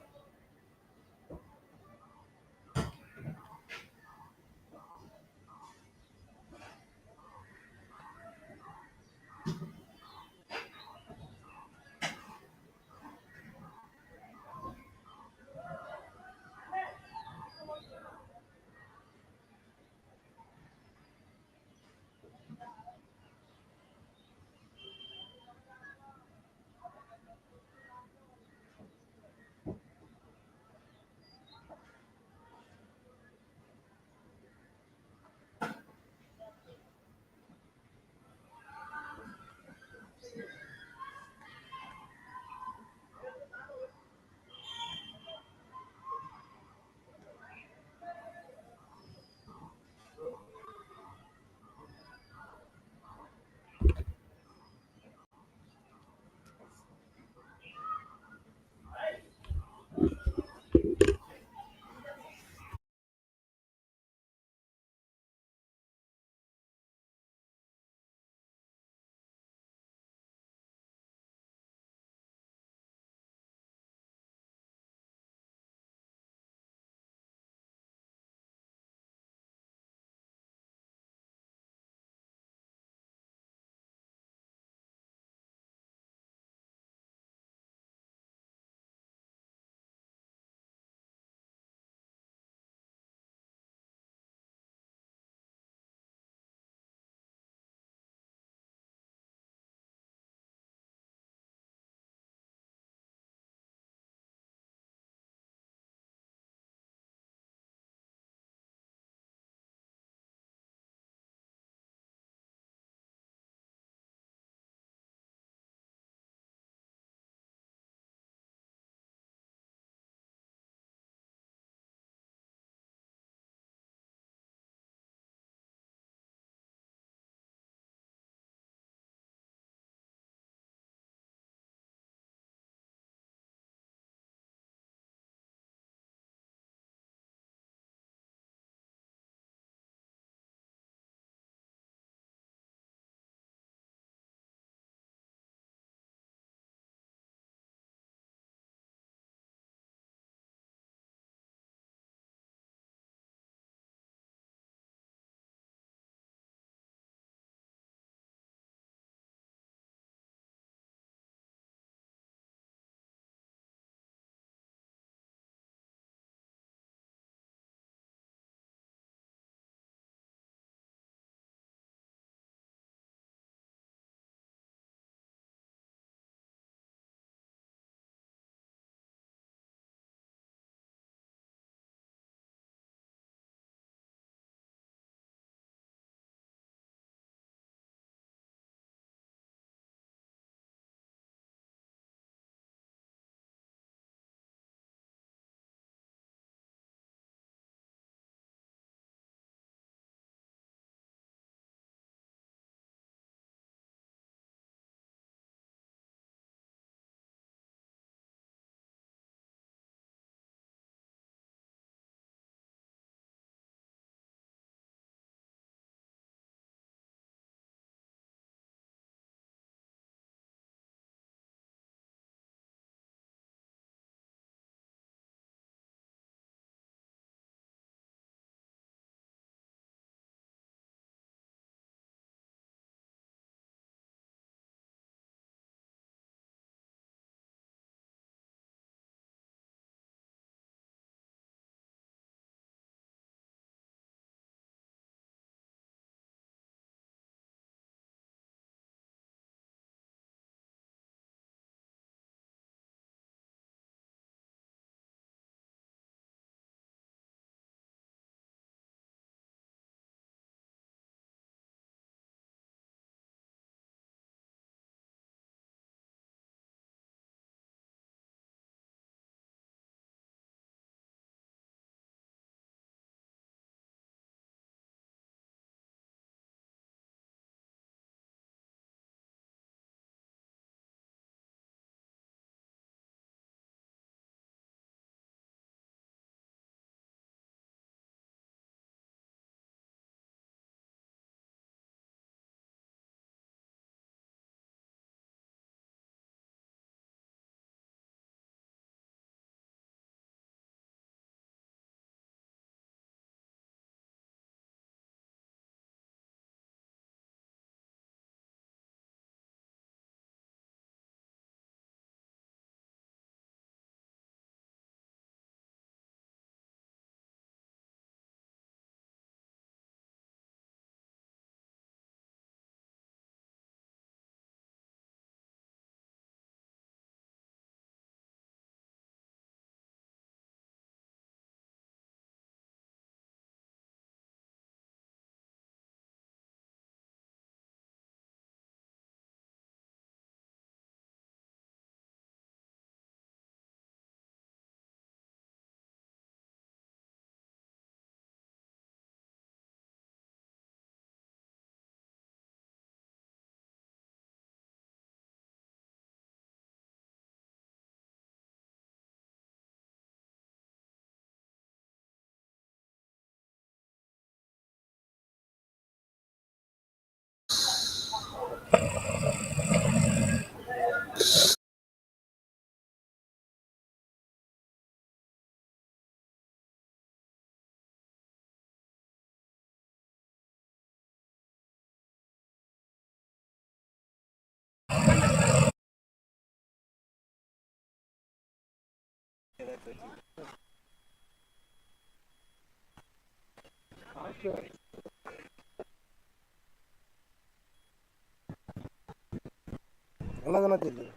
நல்லா தானே தெரியுது.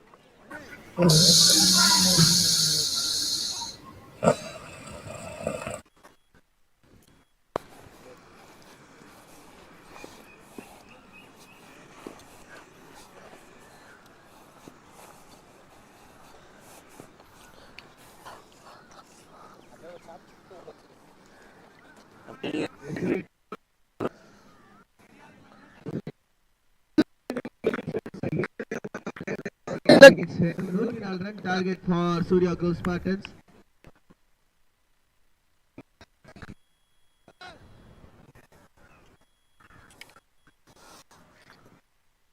Run target for Surya Girls Spartans.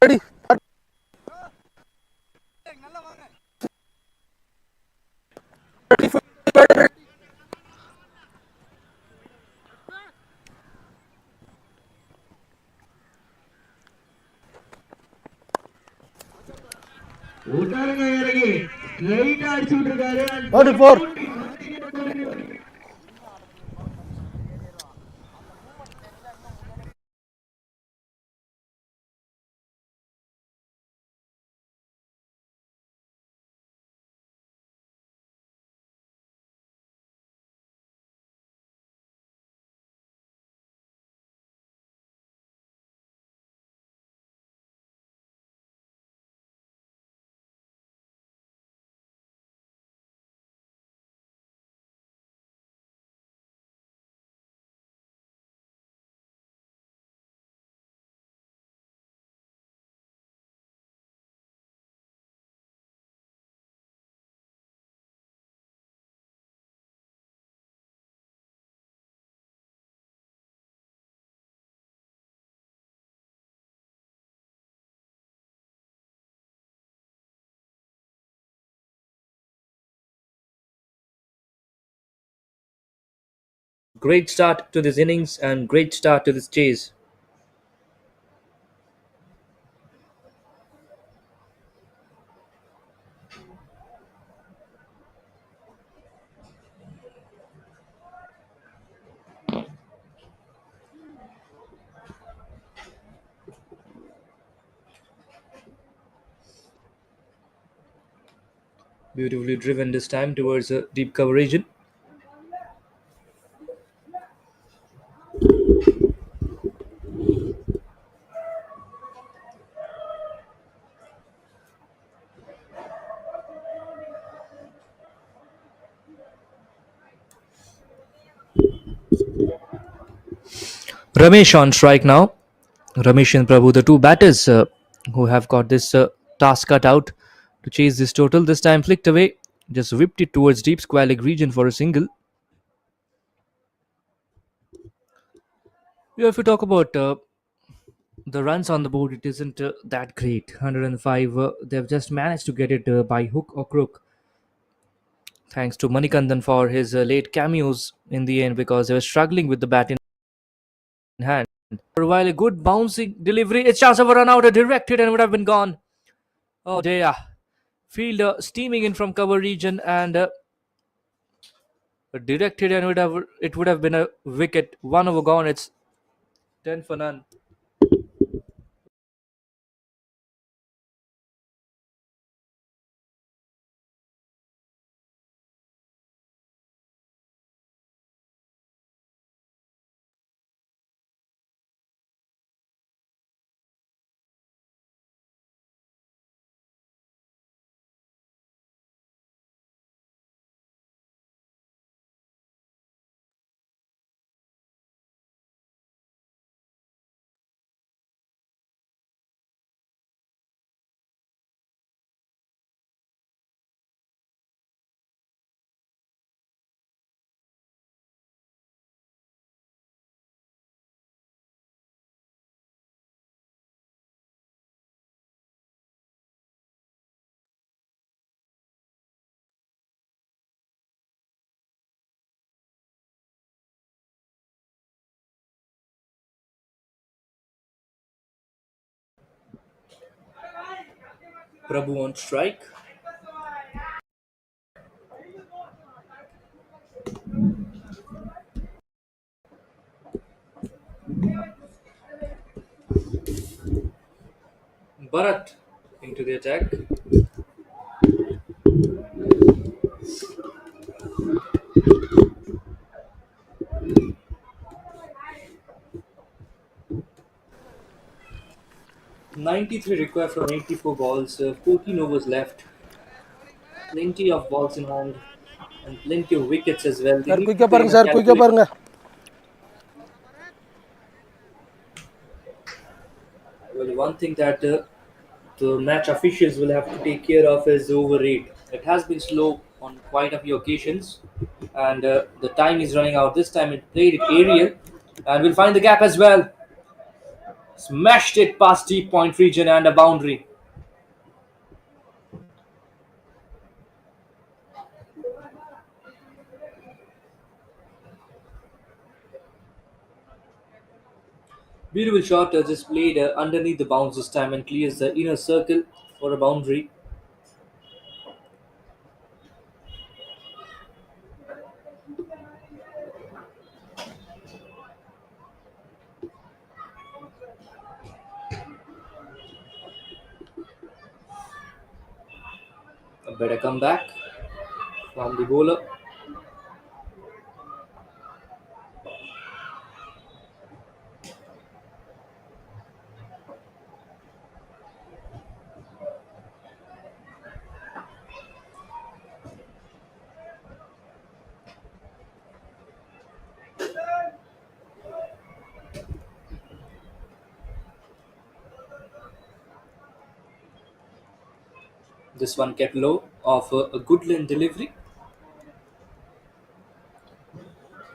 Ready. உட்காருங்க இறங்கி ஸ்ட்ரைட்டா அடிச்சு விட்டுருக்காரு. 44. Great start to this innings and great start to this chase. Beautifully driven this time towards a deep cover region. Ramesh on strike now. Ramesh and Prabhu, the two batters who have got this task cut out to chase this total. This time flicked away, just whipped it towards deep square leg region for a single. Yeah, if you talk about the runs on the board, it isn't that great. 105, they've just managed to get it by hook or crook. Thanks to Manikandan for his late cameos in the end because they were struggling with the bat in hand. For a while, a good bouncing delivery. A chance of a run out, a directed and would have been gone. Oh dear. Fielder steaming in from cover region and directed and it would have been a wicket. One over gone. It's 10 for none. Prabhu on strike. Bharat into the attack. "93 required from 84 balls, 14 overs left, plenty of balls in hand, and plenty of wickets as well. They sir need to குயிக்காக play in பாருங்க a sir குயிக்காக calculated. பாருங்க. Well, one thing that the match officials will have to take care of is over rate. It has been slow on quite a few occasions, and the time is running out. This time it played it aerial, and we'll find the gap as well. Smashed it past deep point region and a boundary. Beautiful shot, just played underneath the bounce this time and clears the inner circle for a boundary. A better comeback from the bowler. This one kept low of a good lane delivery.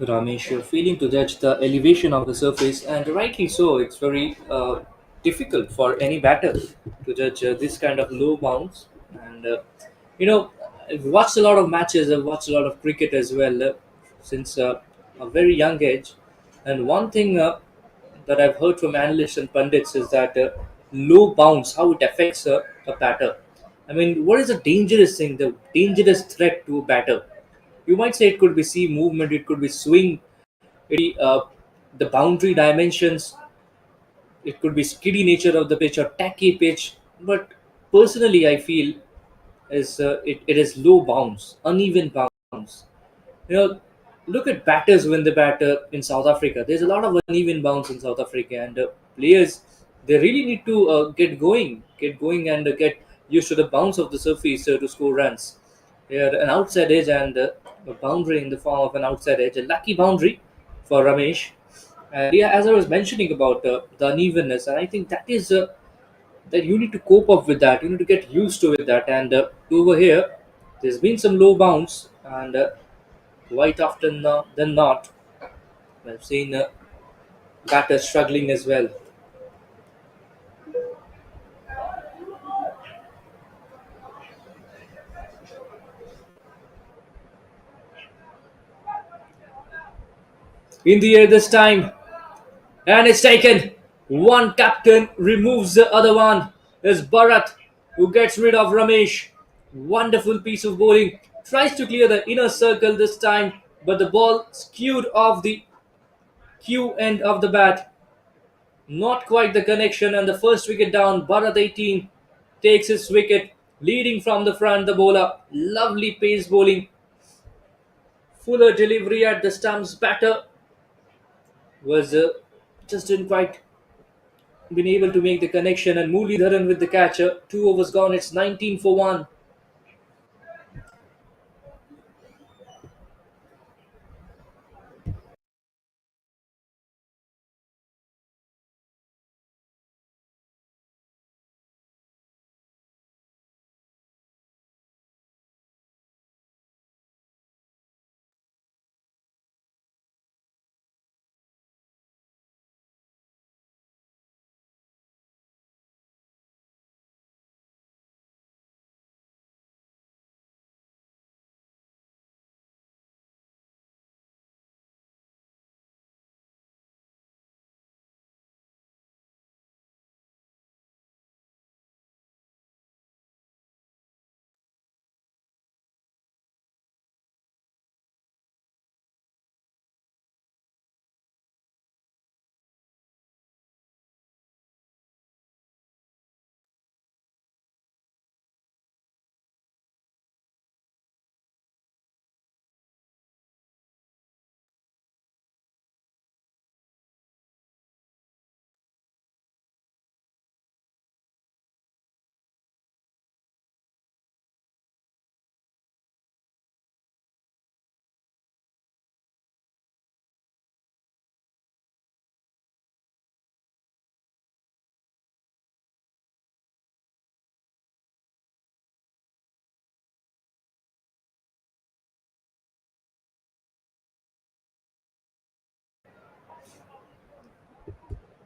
Ramesh failing to judge the elevation of the surface, and rightly so. It's very difficult for any batter to judge this kind of low bounce. And I've watched a lot of matches. I've watched a lot of cricket as well since a very young age. And one thing that I've heard from analysts and pundits is that low bounce, how it affects a batter. I mean, what is the dangerous thing, the dangerous threat to a batter? You might say it could be seam movement, it could be swing, the boundary dimensions, it could be skiddy nature of the pitch or tacky pitch. But personally, I feel it is low bounce, uneven bounce. You know, look at batters when they batter in South Africa. There's a lot of uneven bounce in South Africa, and players they really need to get going, and get used to the bounce of the surface to score runs. Yeah, an outside edge and a boundary in the form of an outside edge, a lucky boundary for Ramesh. And yeah, as I was mentioning about the unevenness, and I think that is that you need to cope up with that. You need to get used to it. That and over here, there's been some low bounce, and quite often than not, I've seen batters struggling as well. In the air this time, and it's taken. One captain removes the other one. Is Bharat, who gets rid of Ramesh. Wonderful piece of bowling. Tries to clear the inner circle this time, but the ball skewed off the Q end of the bat. Not quite the connection, and the first wicket down. Bharat 18 takes his wicket, leading from the front. The bowler, lovely pace bowling, fuller delivery at the stumps. Batter was just didn't quite been able to make the connection, and Muralidharan with the catcher. 2 overs gone. It's 19 for one.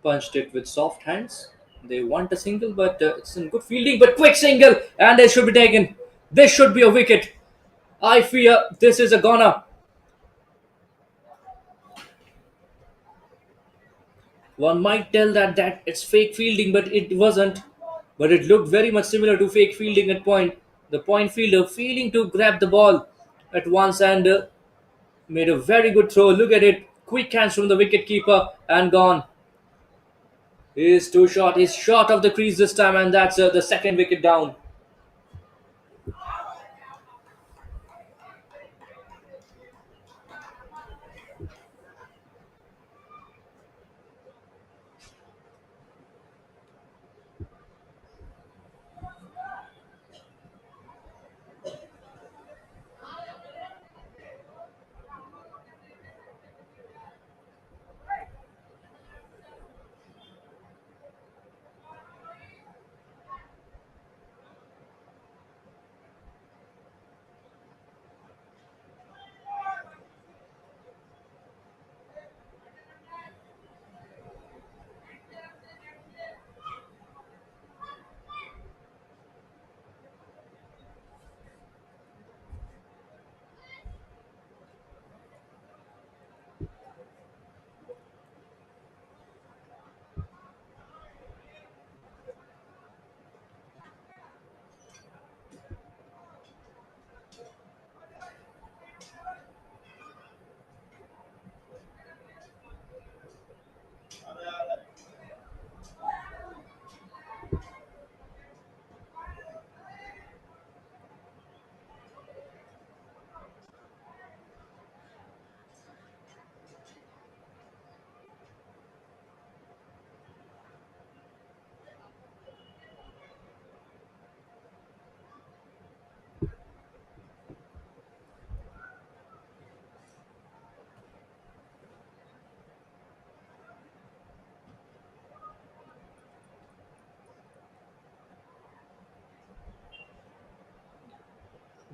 punched it with soft hands. They want a single, but it's in good fielding. But quick single, and it should be taken. This should be a wicket. I fear this is a goner. One might tell that it's fake fielding, but it wasn't. But it looked very much similar to fake fielding at point. The point fielder failing to grab the ball at once and made a very good throw. Look at it. Quick hands from the wicket keeper and gone. He is too short. He's short of the crease this time, and that's the second wicket down.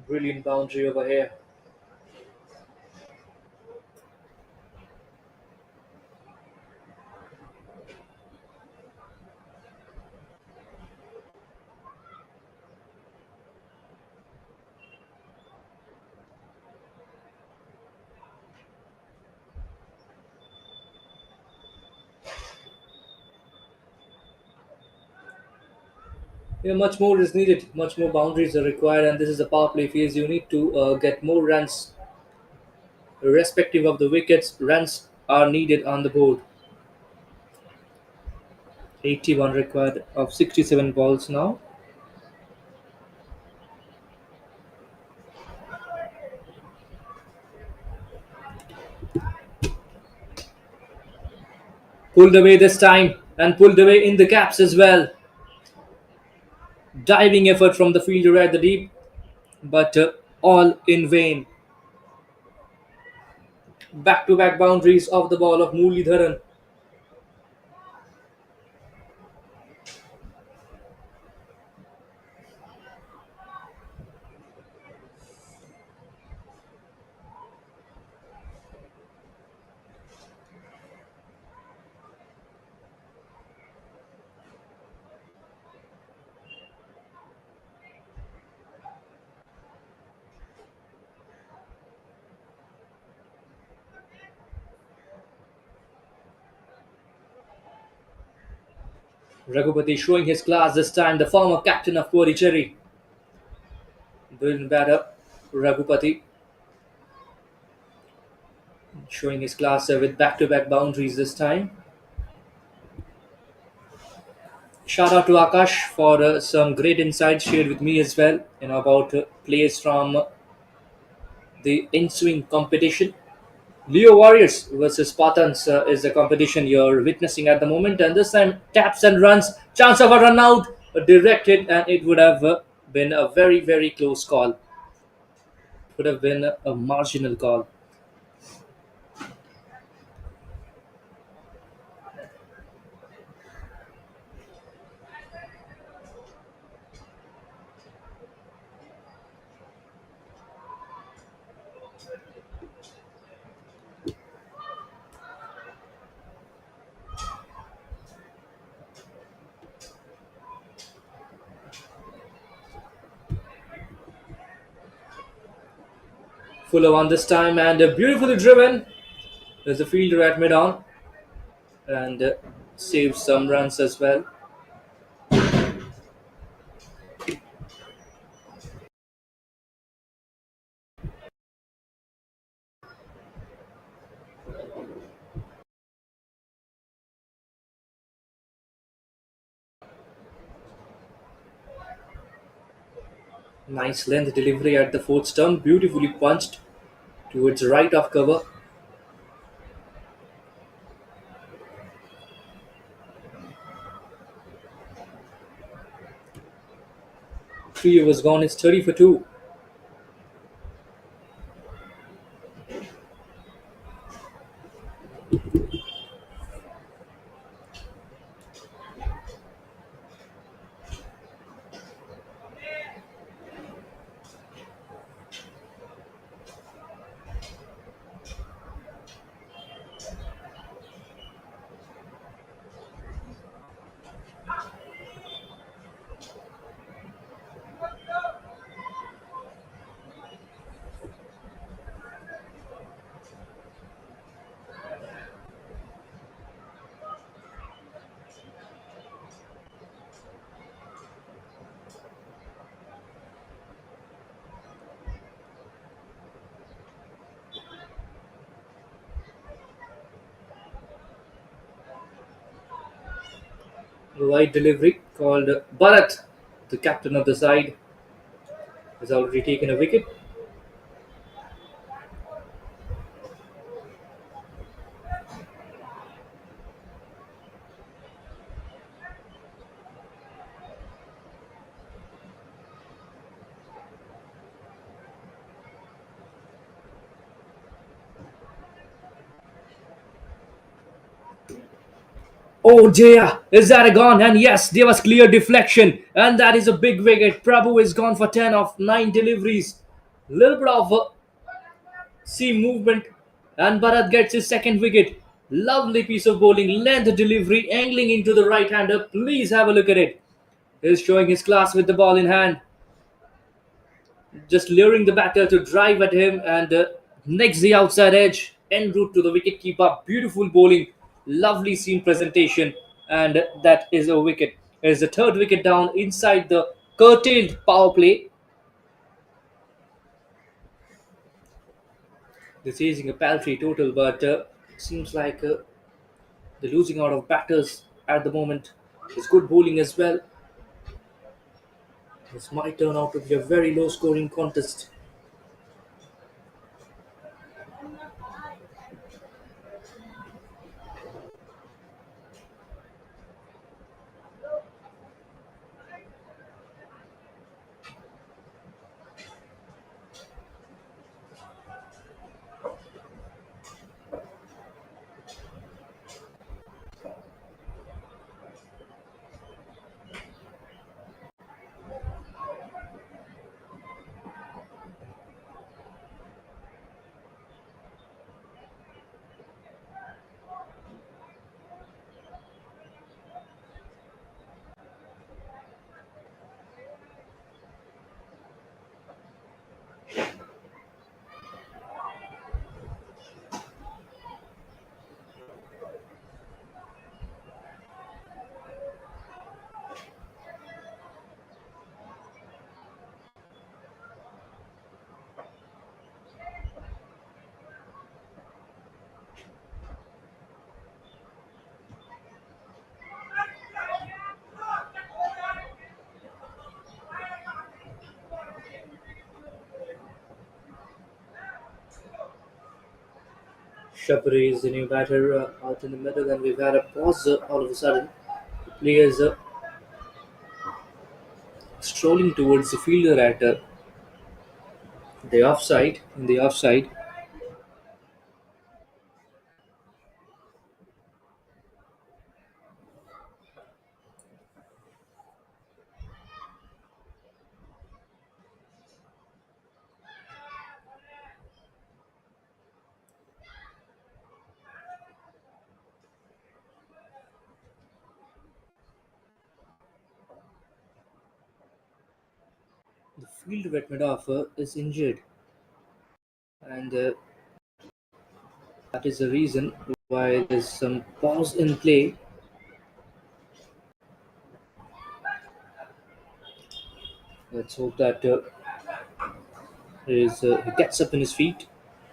Brilliant boundary over here. Yeah, much more is needed. Much more boundaries are required, and this is a power play phase. You need to get more runs, irrespective of the wickets. Runs are needed on the board. 81 required of 67 balls now. Pulled away this time, and pulled away in the gaps as well. Diving effort from the fielder at the deep, but all in vain. Back-to-back boundaries of the ball of Muralidharan. Raghupati showing his class this time, the former captain of Pondicherry. Brilliant batter, Raghupati, showing his class with back-to-back boundaries this time. Shout out to Akash for some great insights shared with me as well, about players from the ensuing competition. Leo Warriors versus Spartans is the competition you're witnessing at the moment, and this time taps and runs, chance of a run out, a direct hit, and it would have been a very, very close call. Would have been a marginal call. Fuller on this time and beautifully driven. There's a fielder at mid on and saves some runs as well. Nice length delivery at the fourth stump, beautifully punched towards right of cover. 3 overs gone, it's 30 for 2. Wide delivery called Bharat, the captain of the side, has already taken a wicket. Oh dear, is that a gone? And yes, there was clear deflection, and that is a big wicket. Prabhu is gone for 10 of 9 deliveries. Little bit of seam movement, and Bharat gets his second wicket. Lovely piece of bowling, length delivery, angling into the right hander. Please have a look at it. He's showing his class with the ball in hand, just luring the batter to drive at him and next the outside edge en route to the wicket keeper. Beautiful bowling, lovely seam presentation, and that is a wicket. Is the third wicket down inside the curtailed power play. They're chasing a paltry total, but seems like they're losing out of batters at the moment. It's good bowling as well. This might turn out to be a very low scoring contest. Shabri is the new batter out in the middle, and we've had a pause all of a sudden. The players strolling towards the fielder at the offside. In the offside, the fielder at mid-off is injured, and that is the reason why there's some pause in play. Let's hope that he gets up in his feet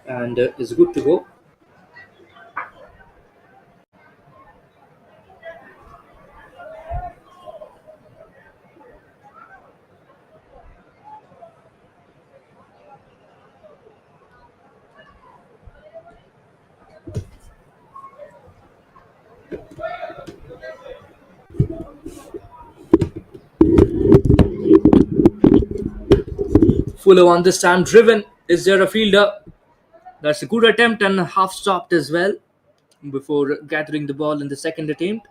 and is good to go. Fuller on this time driven. Is there a fielder? That's a good attempt and half stopped as well before gathering the ball in the second attempt.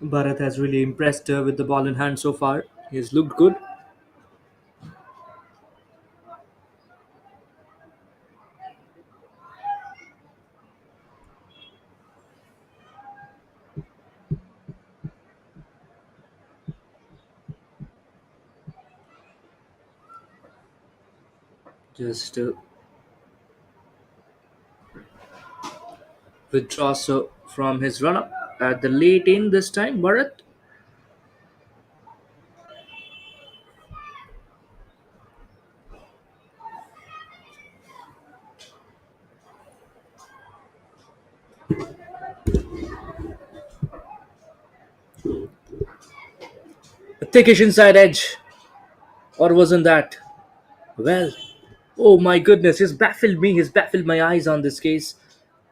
Bharat has really impressed with the ball in hand so far. He's looked good. Just withdraws from his run up at the late in this time. Bharat. A thickish inside edge. Or wasn't that? Well, oh my goodness, he's baffled me. He's baffled my eyes on this case.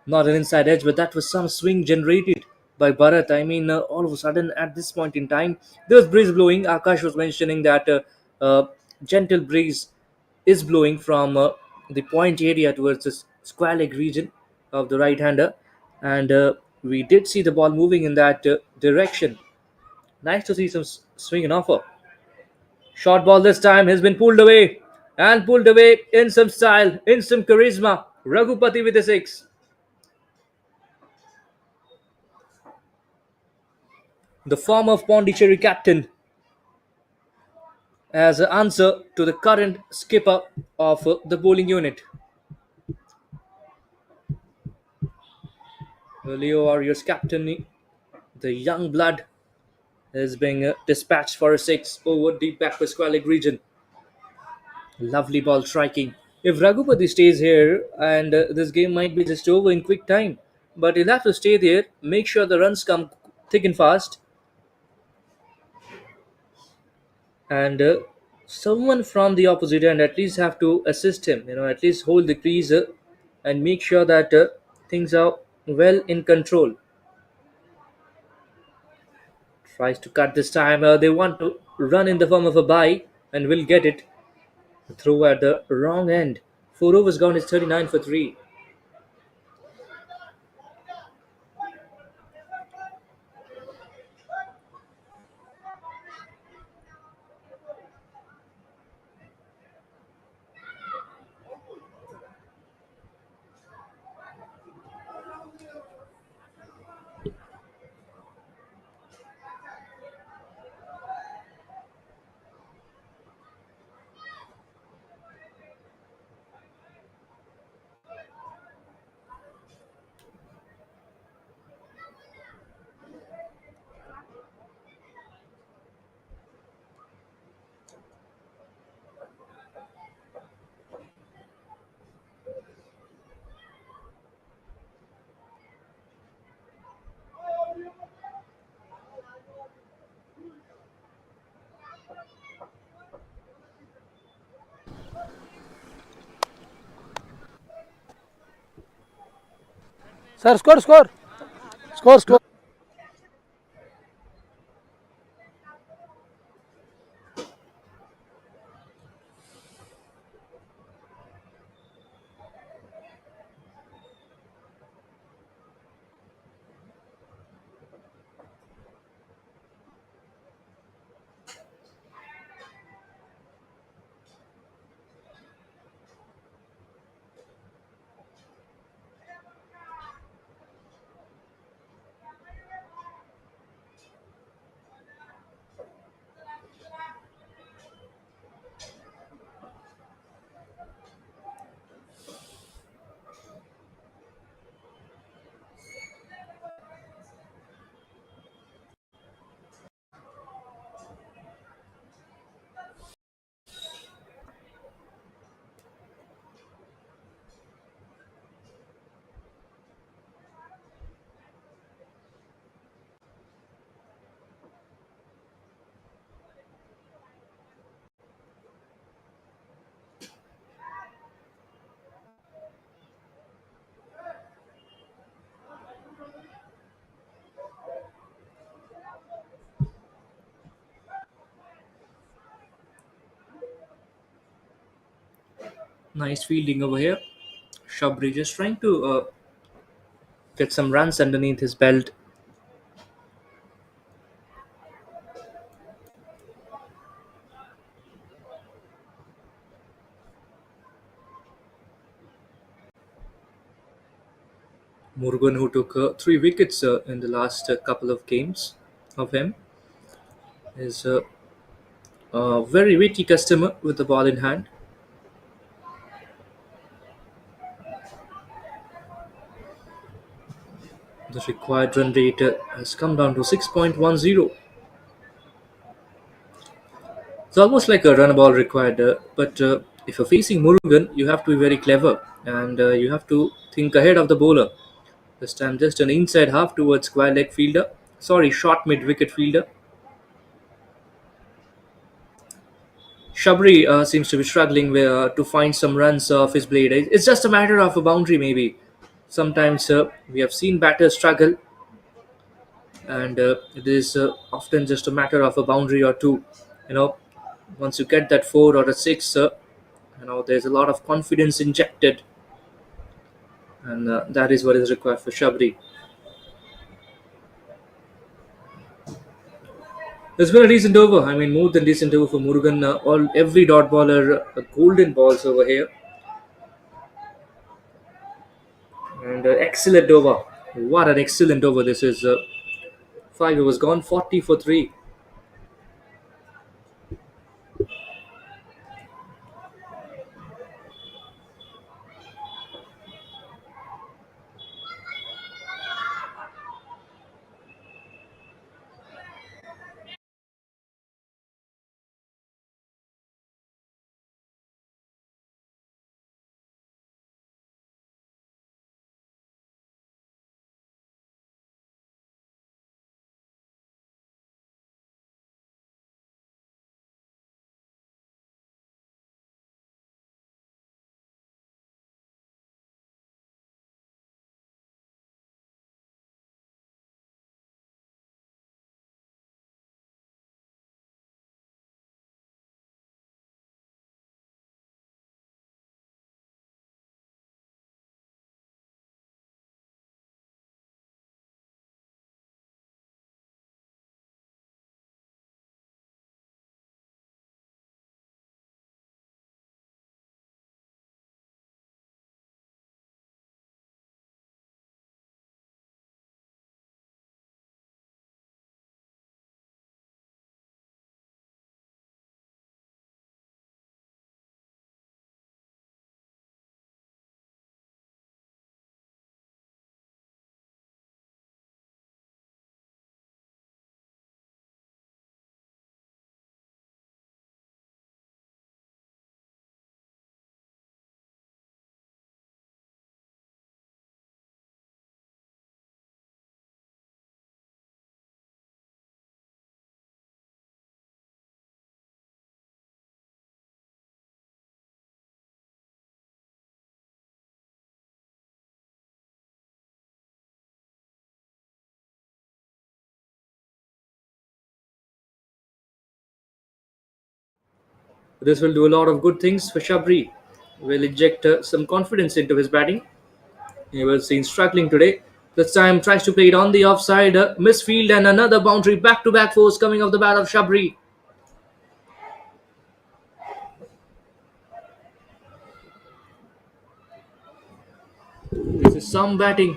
Not an inside edge, but that was some swing generated by Bharat. I mean, all of a sudden, at this point in time, there was breeze blowing. Akash was mentioning that gentle breeze is blowing from the point area towards the square leg region of the right hander, and we did see the ball moving in that direction. Nice to see some swing and offer. Short ball this time has been pulled away and pulled away in some style, in some charisma. Raghupati with a six. The former Pondicherry captain as an answer to the current skipper of the bowling unit. Leo Arias captain, the young blood, is being dispatched for a six over deep backward square leg region. Lovely ball striking. If Raghupati stays here, and this game might be just over in quick time, but he'll have to stay there, make sure the runs come thick and fast, and someone from the opposite end at least have to assist him. At least hold the crease and make sure that things are well in control. Tries to cut this time. They want to run in the form of a bye and will get it. Throw at the wrong end. 4 overs gone is 39 for 3. Sir, score. Nice fielding over here. Shabri just trying to get some runs underneath his belt. Murugan, who took 3 wickets in the last couple of games of him, is a very witty customer with the ball in hand. The required run rate has come down to 6.10. It's almost like a run ball required, but if you're facing Murugan, you have to be very clever and you have to think ahead of the bowler. This time, just an inside half towards square leg fielder. Sorry, short mid wicket fielder. Shabri seems to be struggling to find some runs off his blade. It's just a matter of a boundary, maybe. Sometimes we have seen batters struggle, and it is often just a matter of a boundary or two. You know, once you get that 4 or a 6, there's a lot of confidence injected, and that is what is required for Shabri. It's been a decent over. I mean, more than decent over for Murugan. All every dot baller, golden balls over here, and excellent over. What an excellent over this is. 5 overs gone, 40 for 3. This will do a lot of good things for Shabri. Will inject some confidence into his batting. He was seen struggling today. This time tries to play it on the offside, misfield, and another boundary. Back-to-back fours coming off the bat of Shabri. This is some batting.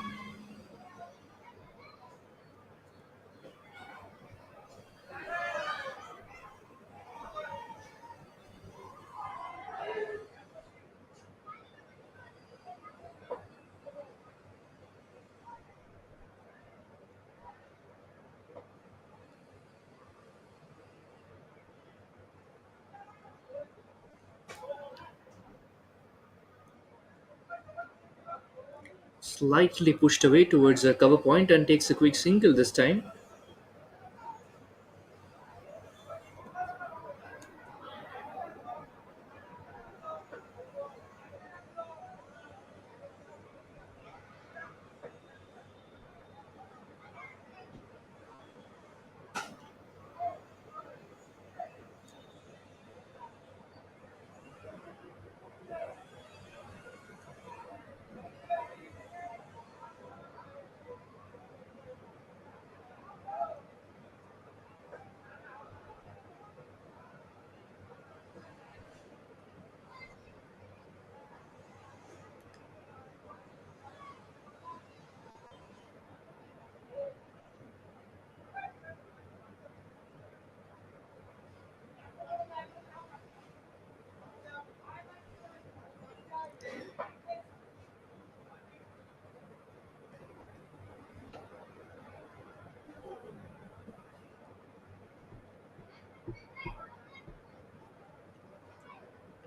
Slightly pushed away towards a cover point and takes a quick single this time.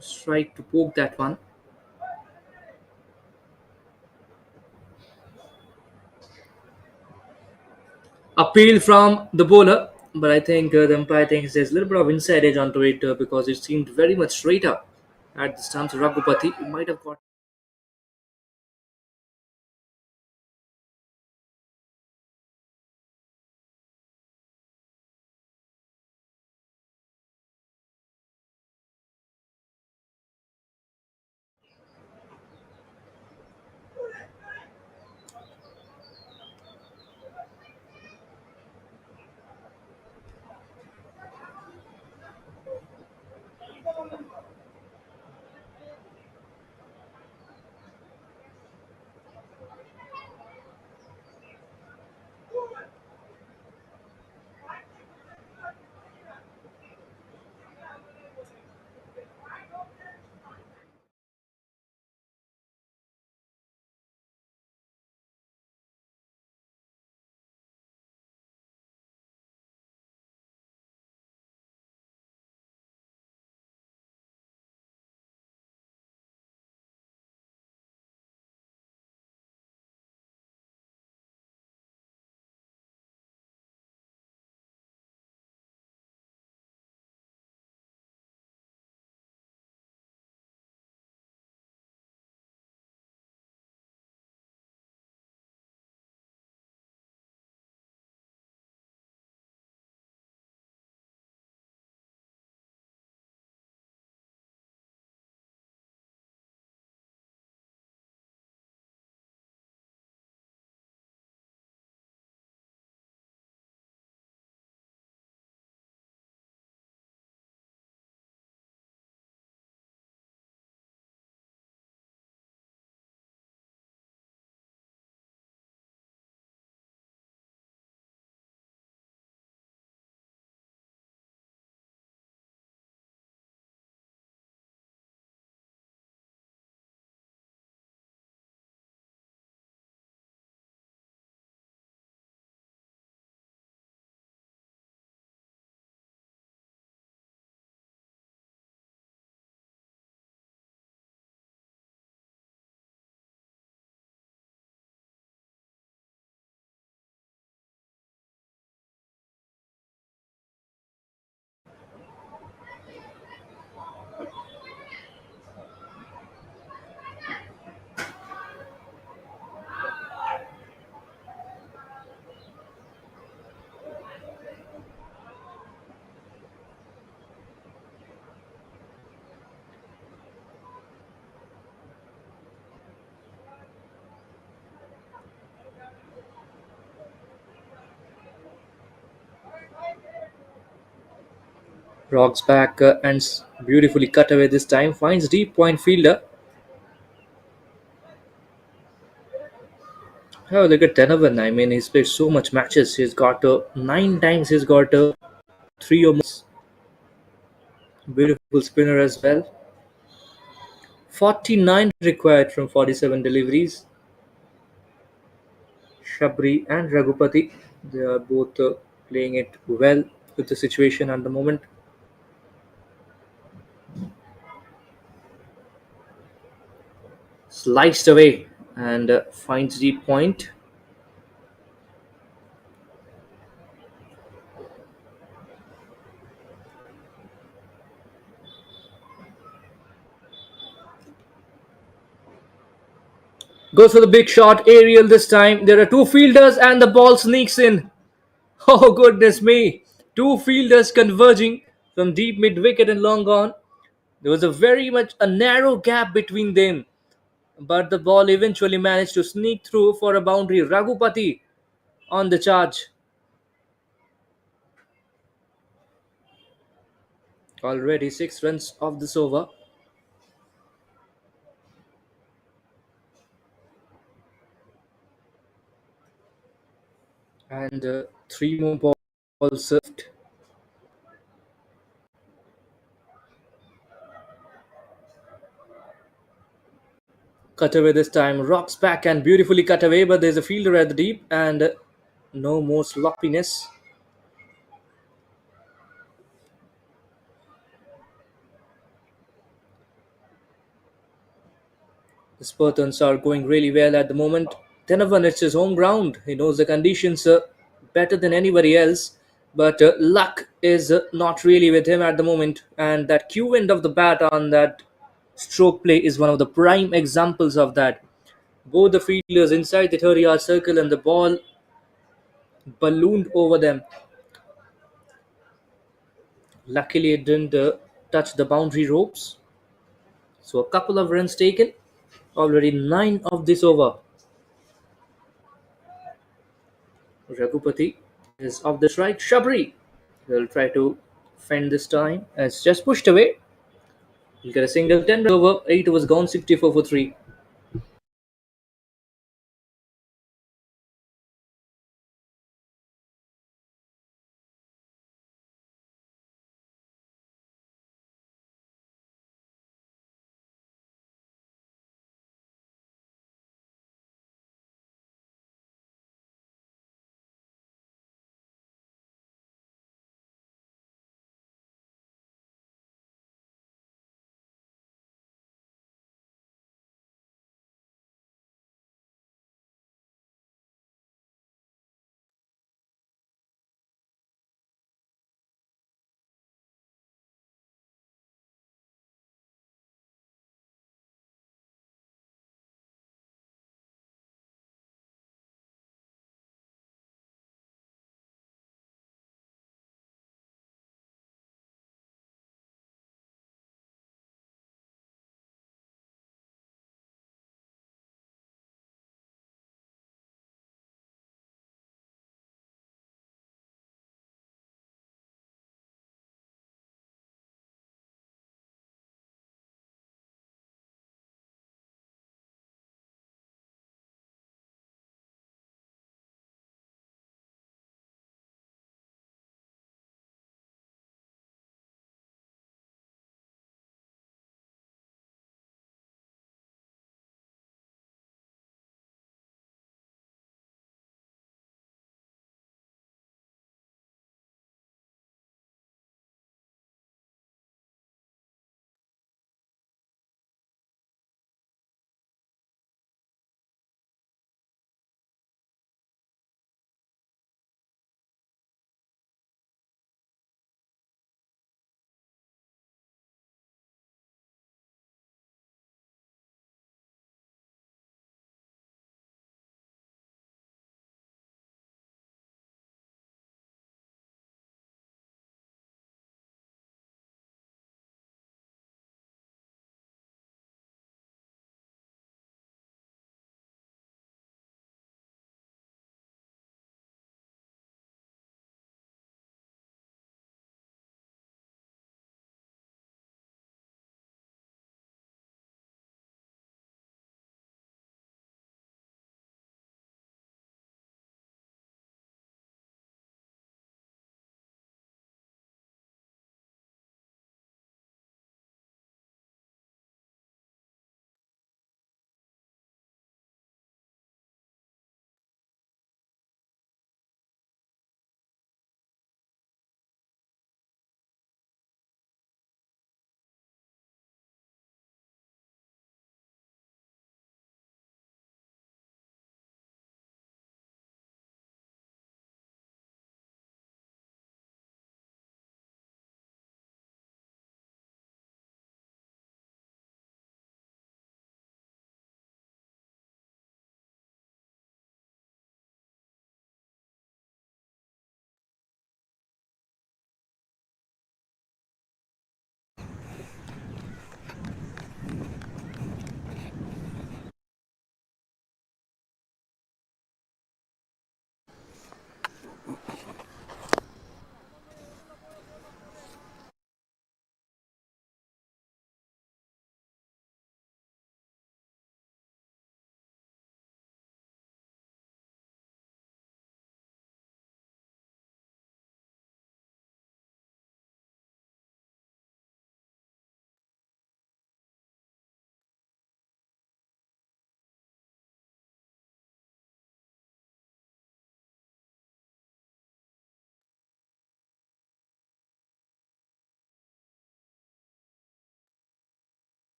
Strike to poke that one. Appeal from the bowler, but I think the umpire thinks there's a little bit of inside edge onto it because it seemed very much straighter at the stance of Raghupati. It might have got. Rocks back and beautifully cut away this time. Finds deep point fielder. Oh, look at Donovan. I mean, he's played so much matches. He's got 9 times. He's got 3 or more. Beautiful spinner as well. 49 required from 47 deliveries. Shabri and Raghupati, they are both playing it well with the situation at the moment. Sliced away and finds deep point. Goes for the big shot, aerial this time. There are 2 fielders and the ball sneaks in. Oh, goodness me. 2 fielders converging from deep mid wicket and long on. There was a very much a narrow gap between them, but the ball eventually managed to sneak through for a boundary. Raghupati on the charge. Already 6 runs of this over. And 3 more balls served. Cut away this time. Rocks back and beautifully cut away, but there's a fielder at the deep and no more sloppiness. The Spartans are going really well at the moment. Donovan, it's his home ground. He knows the conditions better than anybody else. But luck is not really with him at the moment. And that cue end of the bat on that stroke play is one of the prime examples of that. Both the fielders inside the 30-yard circle and the ball ballooned over them. Luckily, it didn't touch the boundary ropes. So a couple of runs taken. Already 9 of this over. Raghupati is off the strike. Shabri will try to fend this time. It's just pushed away. He'll get a single 10 over. 8 was gone. 64 for 3.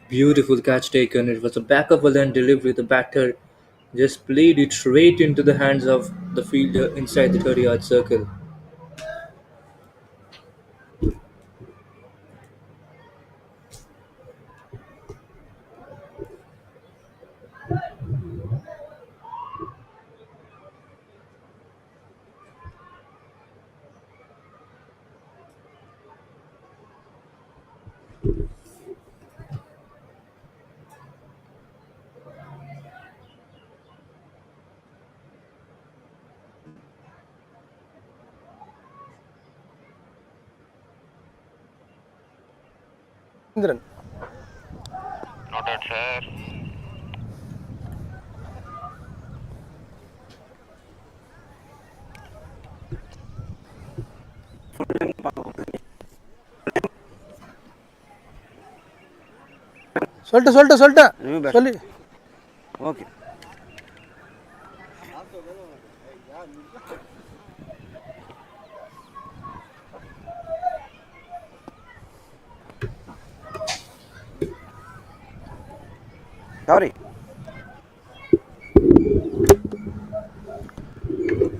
Beautiful catch taken. It was a back of a lane delivery. The batter just played it straight into the hands of the fielder inside the 30-yard circle. Indran. Noted, sir. சொல்லிட்டேன் சொல்லி okay. Sorry.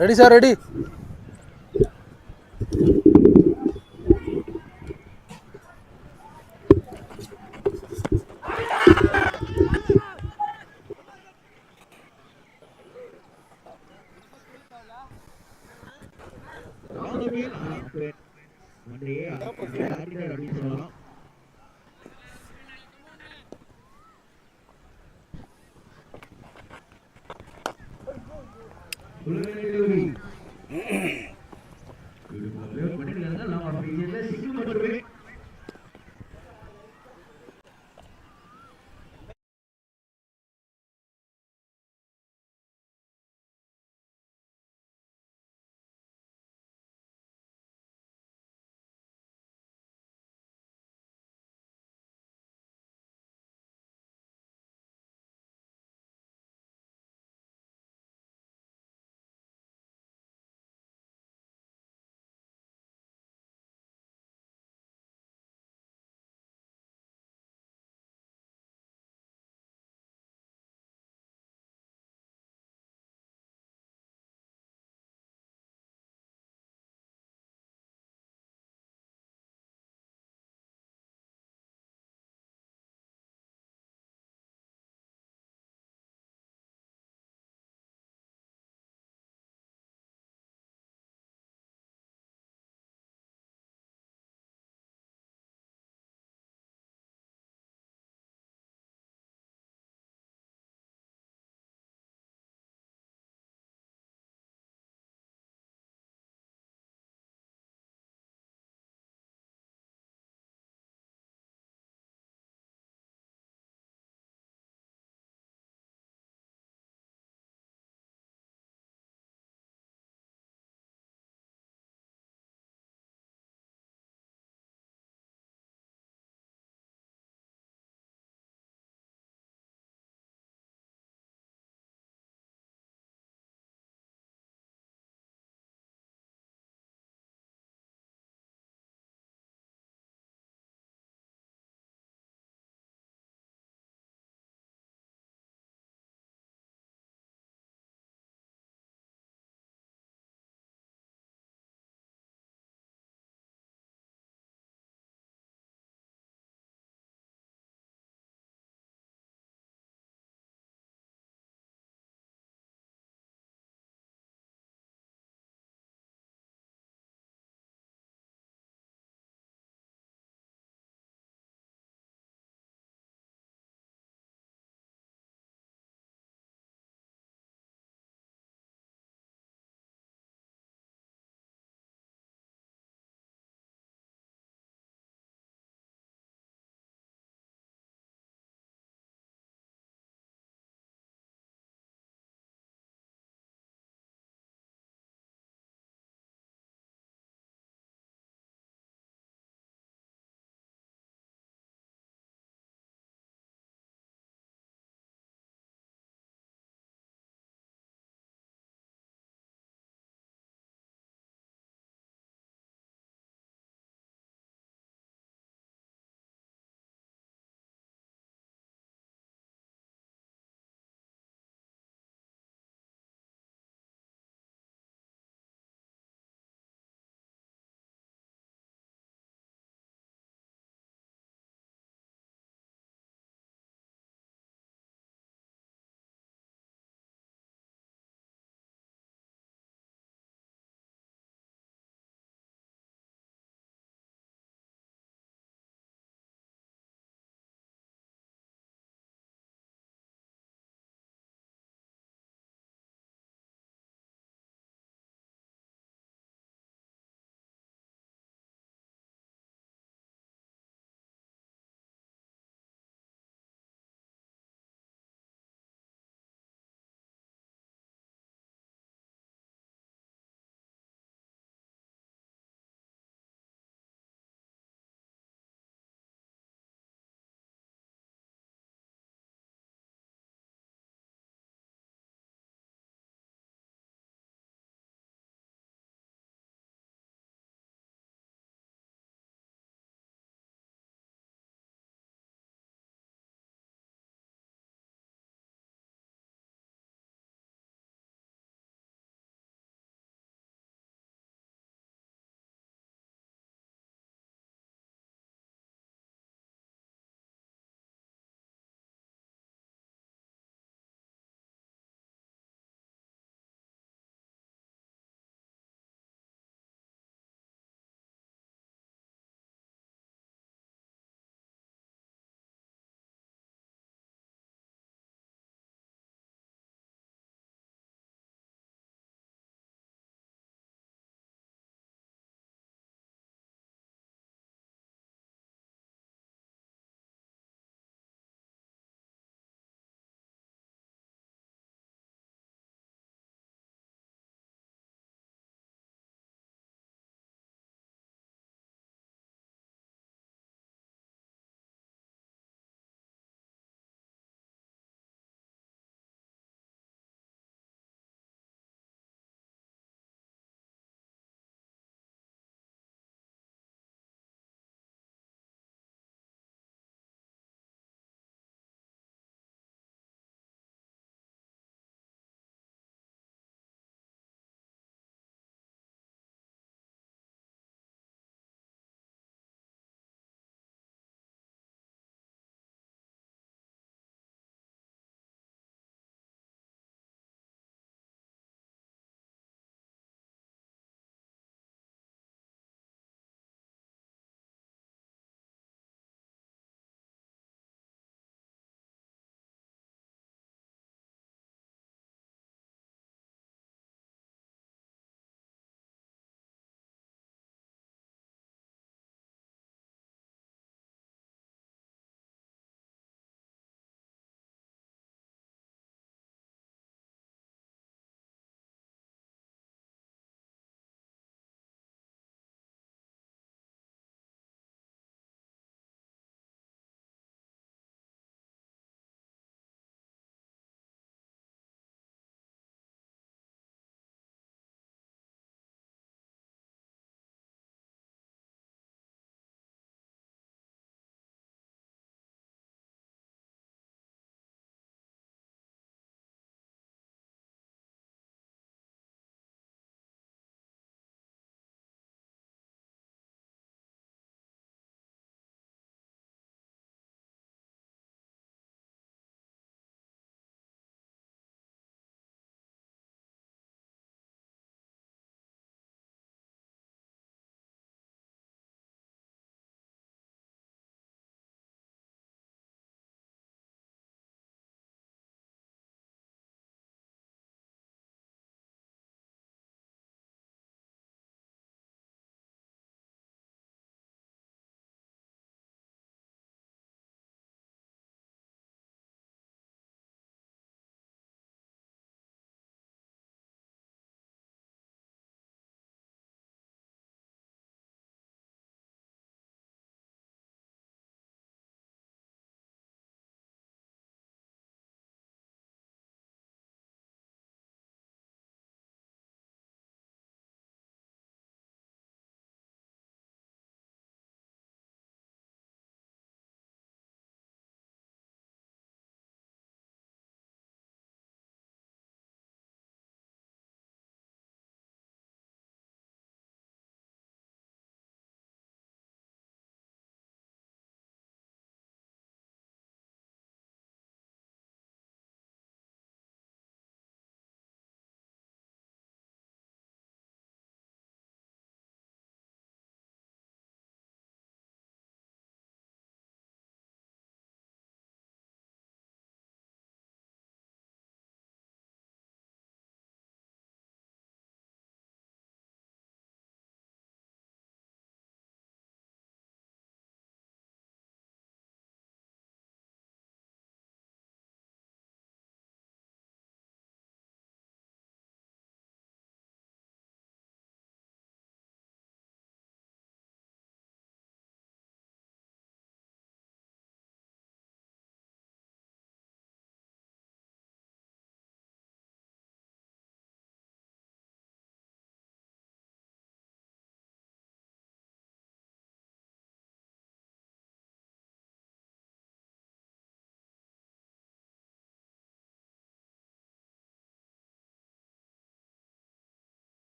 Ready sir ready.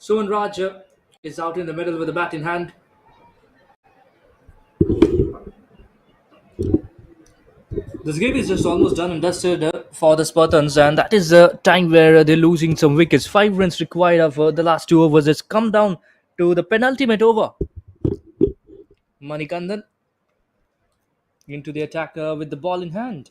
Sohan Raja is out in the middle with the bat in hand. This game is just almost done and dusted for the Spartans, and that is the time where they're losing some wickets. 5 runs required of the last 2 overs. It's come down to the penultimate over. Manikandan into the attack with the ball in hand.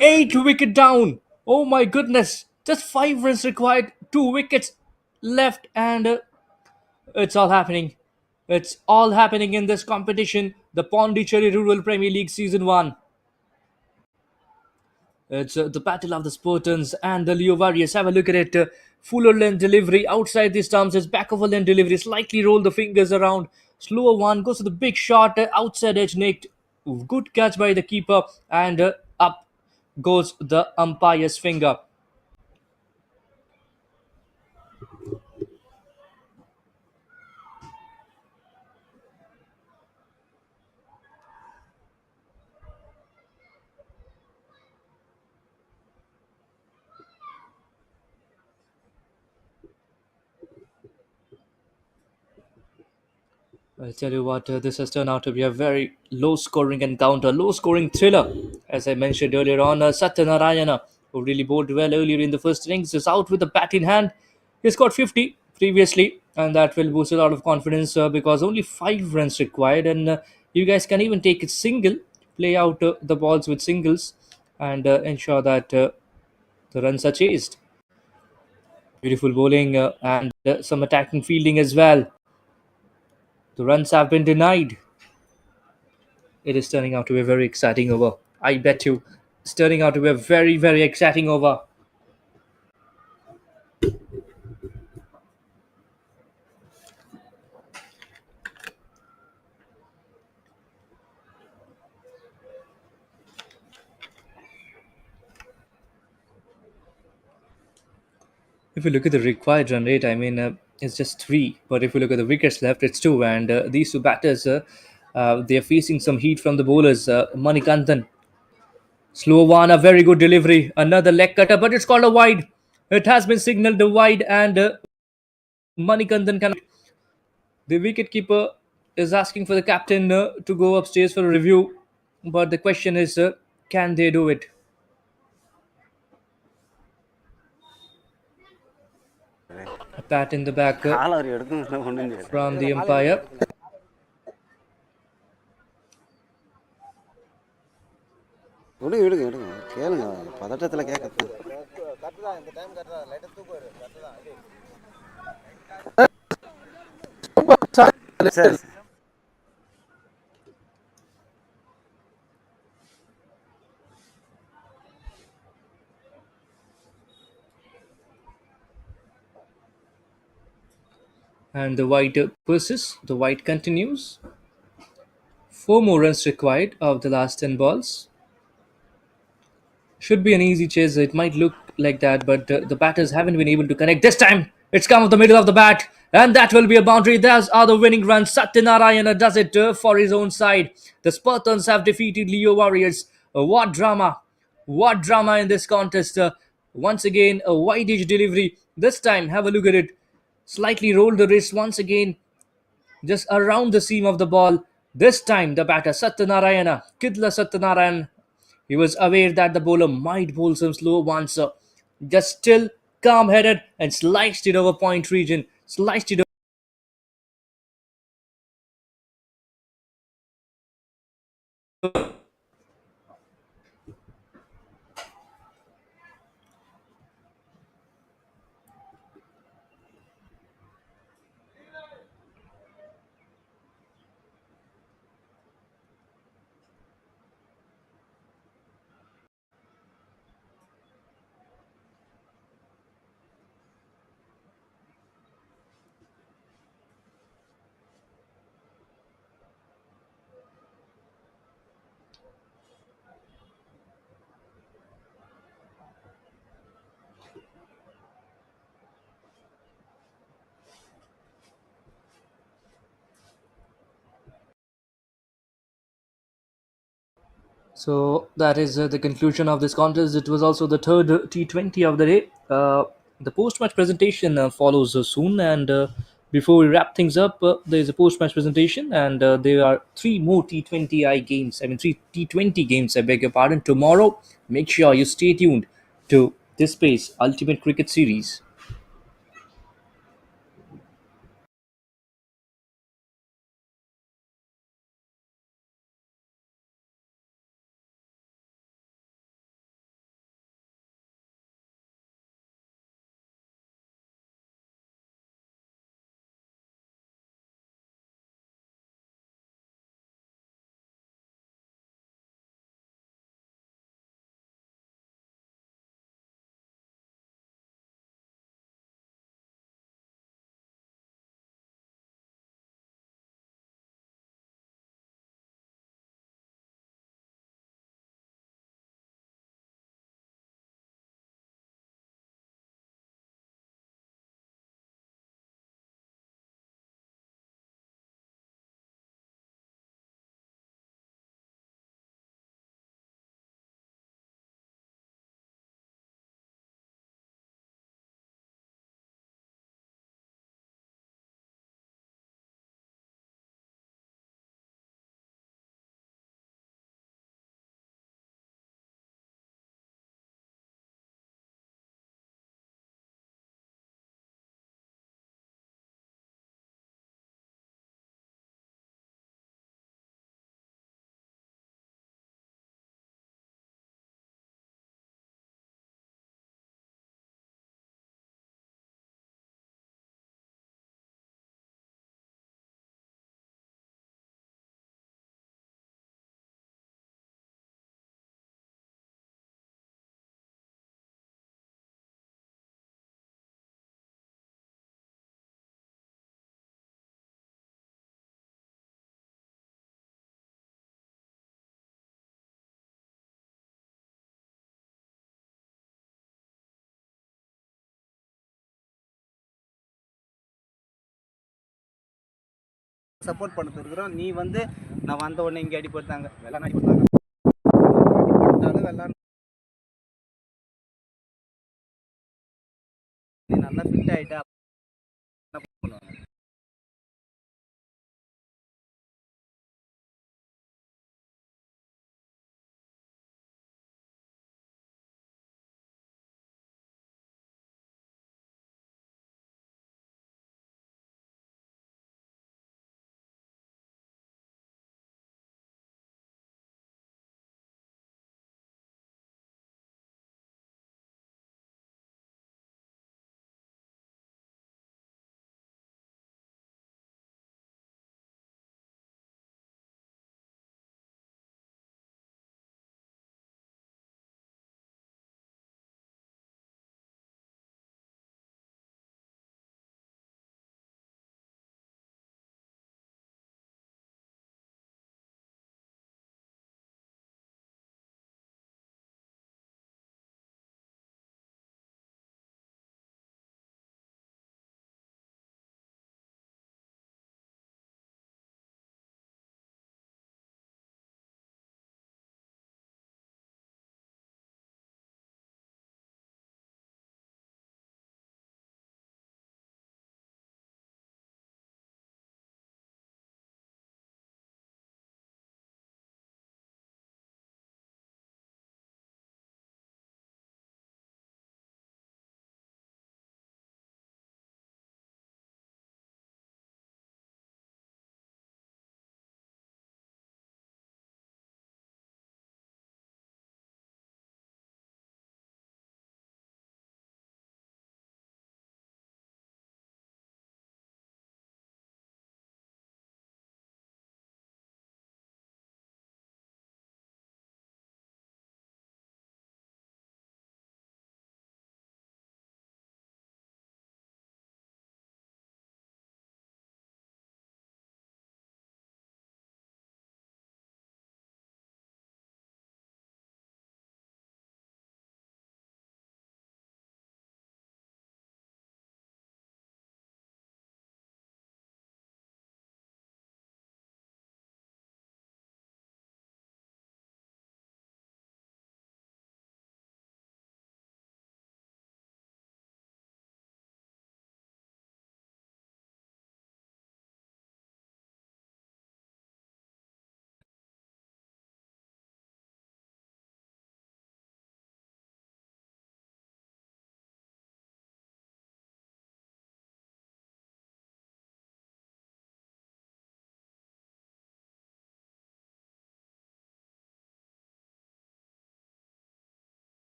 Eight wicket down. Oh my goodness. Just 5 runs required. 2 wickets left, and it's all happening. It's all happening in this competition. The Pondicherry Rural Premier League Season 1. It's the battle of the Spartans and the Leo Warriors. Have a look at it. Fuller length delivery outside the stumps. It's back of a length delivery. Slightly roll the fingers around. Slower one goes to the big shot. Outside edge nicked. Good catch by the keeper. And up goes the umpire's finger. I tell you what, this has turned out to be a very low scoring encounter, low scoring thriller. As I mentioned earlier on, Satyanarayana, who really bowled well earlier in the first innings, is out with the bat in hand. He scored 50 previously, and that will boost a lot of confidence because only 5 runs required. And you guys can even take it single, play out the balls with singles, and ensure that the runs are chased. Beautiful bowling and some attacking fielding as well. The runs have been denied. It is turning out to be a very exciting over. I bet you it's turning out to be a very, very exciting over. If you look at the required run rate, I mean, it's just three. But if you look at the wickets left, it's two. And these two batters, they are facing some heat from the bowlers. Manikandan, slow one, a very good delivery. Another leg cutter, but it's called a wide. It has been signaled a wide, and Manikandan can. The wicketkeeper is asking for the captain to go upstairs for a review. But the question is, can they do it? A pat in the back from the umpire. விடுங்க விடுங்க விடுங்க கேளுங்க பதட்டத்தில் கேட்க சரி And the white persists. The white continues. 4 more runs required of the last 10 balls. Should be an easy chase. It might look like that, but the batters haven't been able to connect. This time, it's come off the middle of the bat, and that will be a boundary. There's other winning run. Satyanarayana does it for his own side. The Spartans have defeated Leo Warriors. What drama! What drama in this contest. Once again, a wide edge delivery. This time, have a look at it. Slightly rolled the wrist once again, just around the seam of the ball. This time, the batter Satyanarayana, Kidla Satyanarayan, he was aware that the bowler might bowl some slow ones, so just still calm headed and sliced it over point region. Sliced it over. So that is the conclusion of this contest. It was also the third T20 of the day. The post-match presentation follows soon, and before we wrap things up, there is a post-match presentation, and there are three more T20 games. I mean, three T20 games. I beg your pardon. Tomorrow, make sure you stay tuned to this space, Ultimate Cricket Series. Support பண்ணிட்டு இருக்கிறோம். நீ வந்து நான் வந்த உடனே இங்கே அடிப்பட்டாங்க வெள்ளான்னு அடிப்பட்டாங்க வெள்ளான்னு நீ நல்லா ஃபிட் ஆகிட்ட என்ன பண்ணுவாங்க.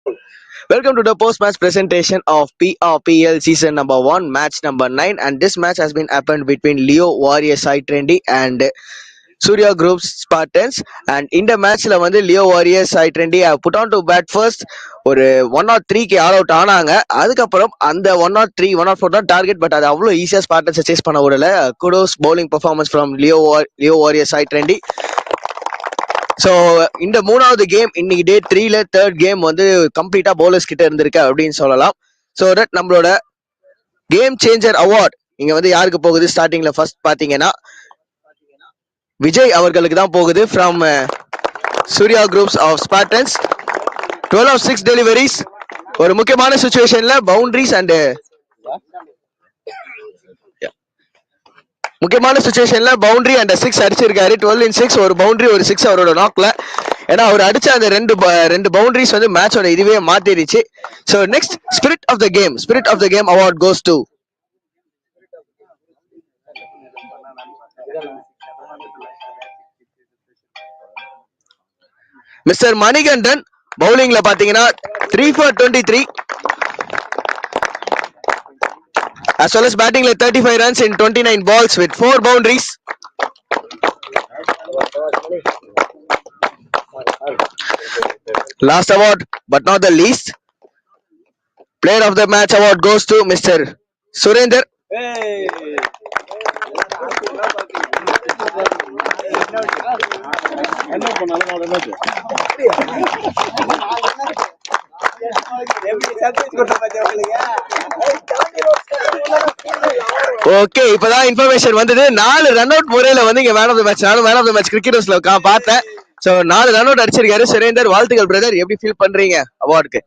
Welcome to the post-match presentation of PRPL season number 1, match number 9, and this match has been happened between Leo Warrior Side Trendy and Surya Group's Spartans. And in the match la வந்து Leo Warriors Side Trendy have put on to bat first. ஒரு 103க்கு all out ஆனாங்க. அதுக்கப்புறம் அந்த 103 104 தான் target, but அது அவ்வளோ ஈஸியா ஸ்பார்டன்ஸை chase பண்ண விடல. Kudos bowling performance from Leo warrior side trendy. So இந்த மூணாவது கேம் இன்னைக்கு டே 3ல தேர்ட் கேம் வந்து கம்ப்ளீட்டா பவுலர்ஸ் கிட்ட இருந்திருக்கு அப்படின்னு சொல்லலாம். ஸோ தட் நம்மளோட கேம் சேஞ்சர் அவார்ட் இங்க வந்து யாருக்கு போகுது ஸ்டார்டிங்ல ஃபர்ஸ்ட் பாத்தீங்கன்னா விஜய் அவர்களுக்கு தான் போகுது from Suriya groups of Spartans. 12 of 6 deliveries, ஒரு முக்கியமான சுச்சுவேஷன்ல பவுண்டரிஸ் அண்ட் முக்கியமான சுச்சுவேஷன்ல பவுண்டரி அண்ட் 6 அடிச்சிருக்காரு. 12 in 6, ஒரு பவுண்டரி ஒரு 6 அவரோட நாக்ல. ஏன்னா அவர் அடிச்ச அந்த ரெண்டு பவுண்டரிஸ் வந்து மேட்சோட இதுவே மாத்திருச்சு. So next spirit of the game award goes to mister Manikandan. பவுலிங்ல பாத்தீங்கன்னா 3 for 23 as well as batting 35 runs in 29 balls with 4 boundaries. Last award but not the least, player of the match award goes to Mr. Surender. Okay, இப்பதான் information வந்தது. 4 run out முறையில வந்து இங்க man of the match, நானும் man of the match கிரிக்கெட்டர்ஸ்ல பார்த்தேன். So 4 run out அடிச்சிருக்காரு சுரேந்தர். வாழ்த்துக்கள் brother. எப்படி ஃபீல் பண்றீங்க அவார்டுக்கு?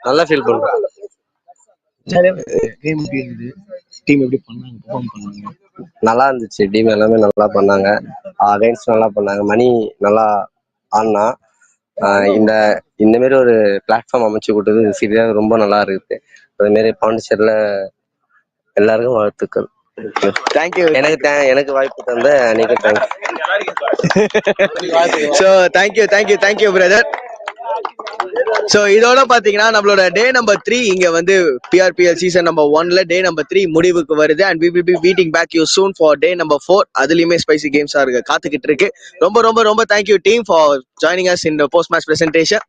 நல்லா ஃபீல் பண்றேன். நல்லா இருந்துச்சு. டீம் எல்லாமே நல்லா பண்ணாங்க. அகைன்ஸ்ட் நல்லா பண்ணாங்க. மணி நல்லா ஆடினா. இந்த மாதிரி ஒரு பிளாட்ஃபார்ம் அமைச்சு கொடுத்தது சீரியஸாக ரொம்ப நல்லா இருக்குது. அதுமாரி பாண்டிச்சேரியில் எல்லாருக்கும் வாழ்த்துக்கள். தேங்க்யூ. எனக்கு வாய்ப்பு தந்த அன்னைக்கு thanks. So thank you brother. So இதோட பாத்தீங்கன்னா நம்மளோட டே நம்பர் 3 இங்க வந்து PRPL சீசன் நம்பர் 1ல டே நம்பர் 3 முடிவுக்கு வருது. And we will be meeting back you soon for day number 4. அதுலயுமே ஸ்பைசி கேம்ஸா இருக்கு காத்துக்கிட்டு இருக்கு. ரொம்ப ரொம்ப ரொம்ப thank you team for joining us in the post match presentation.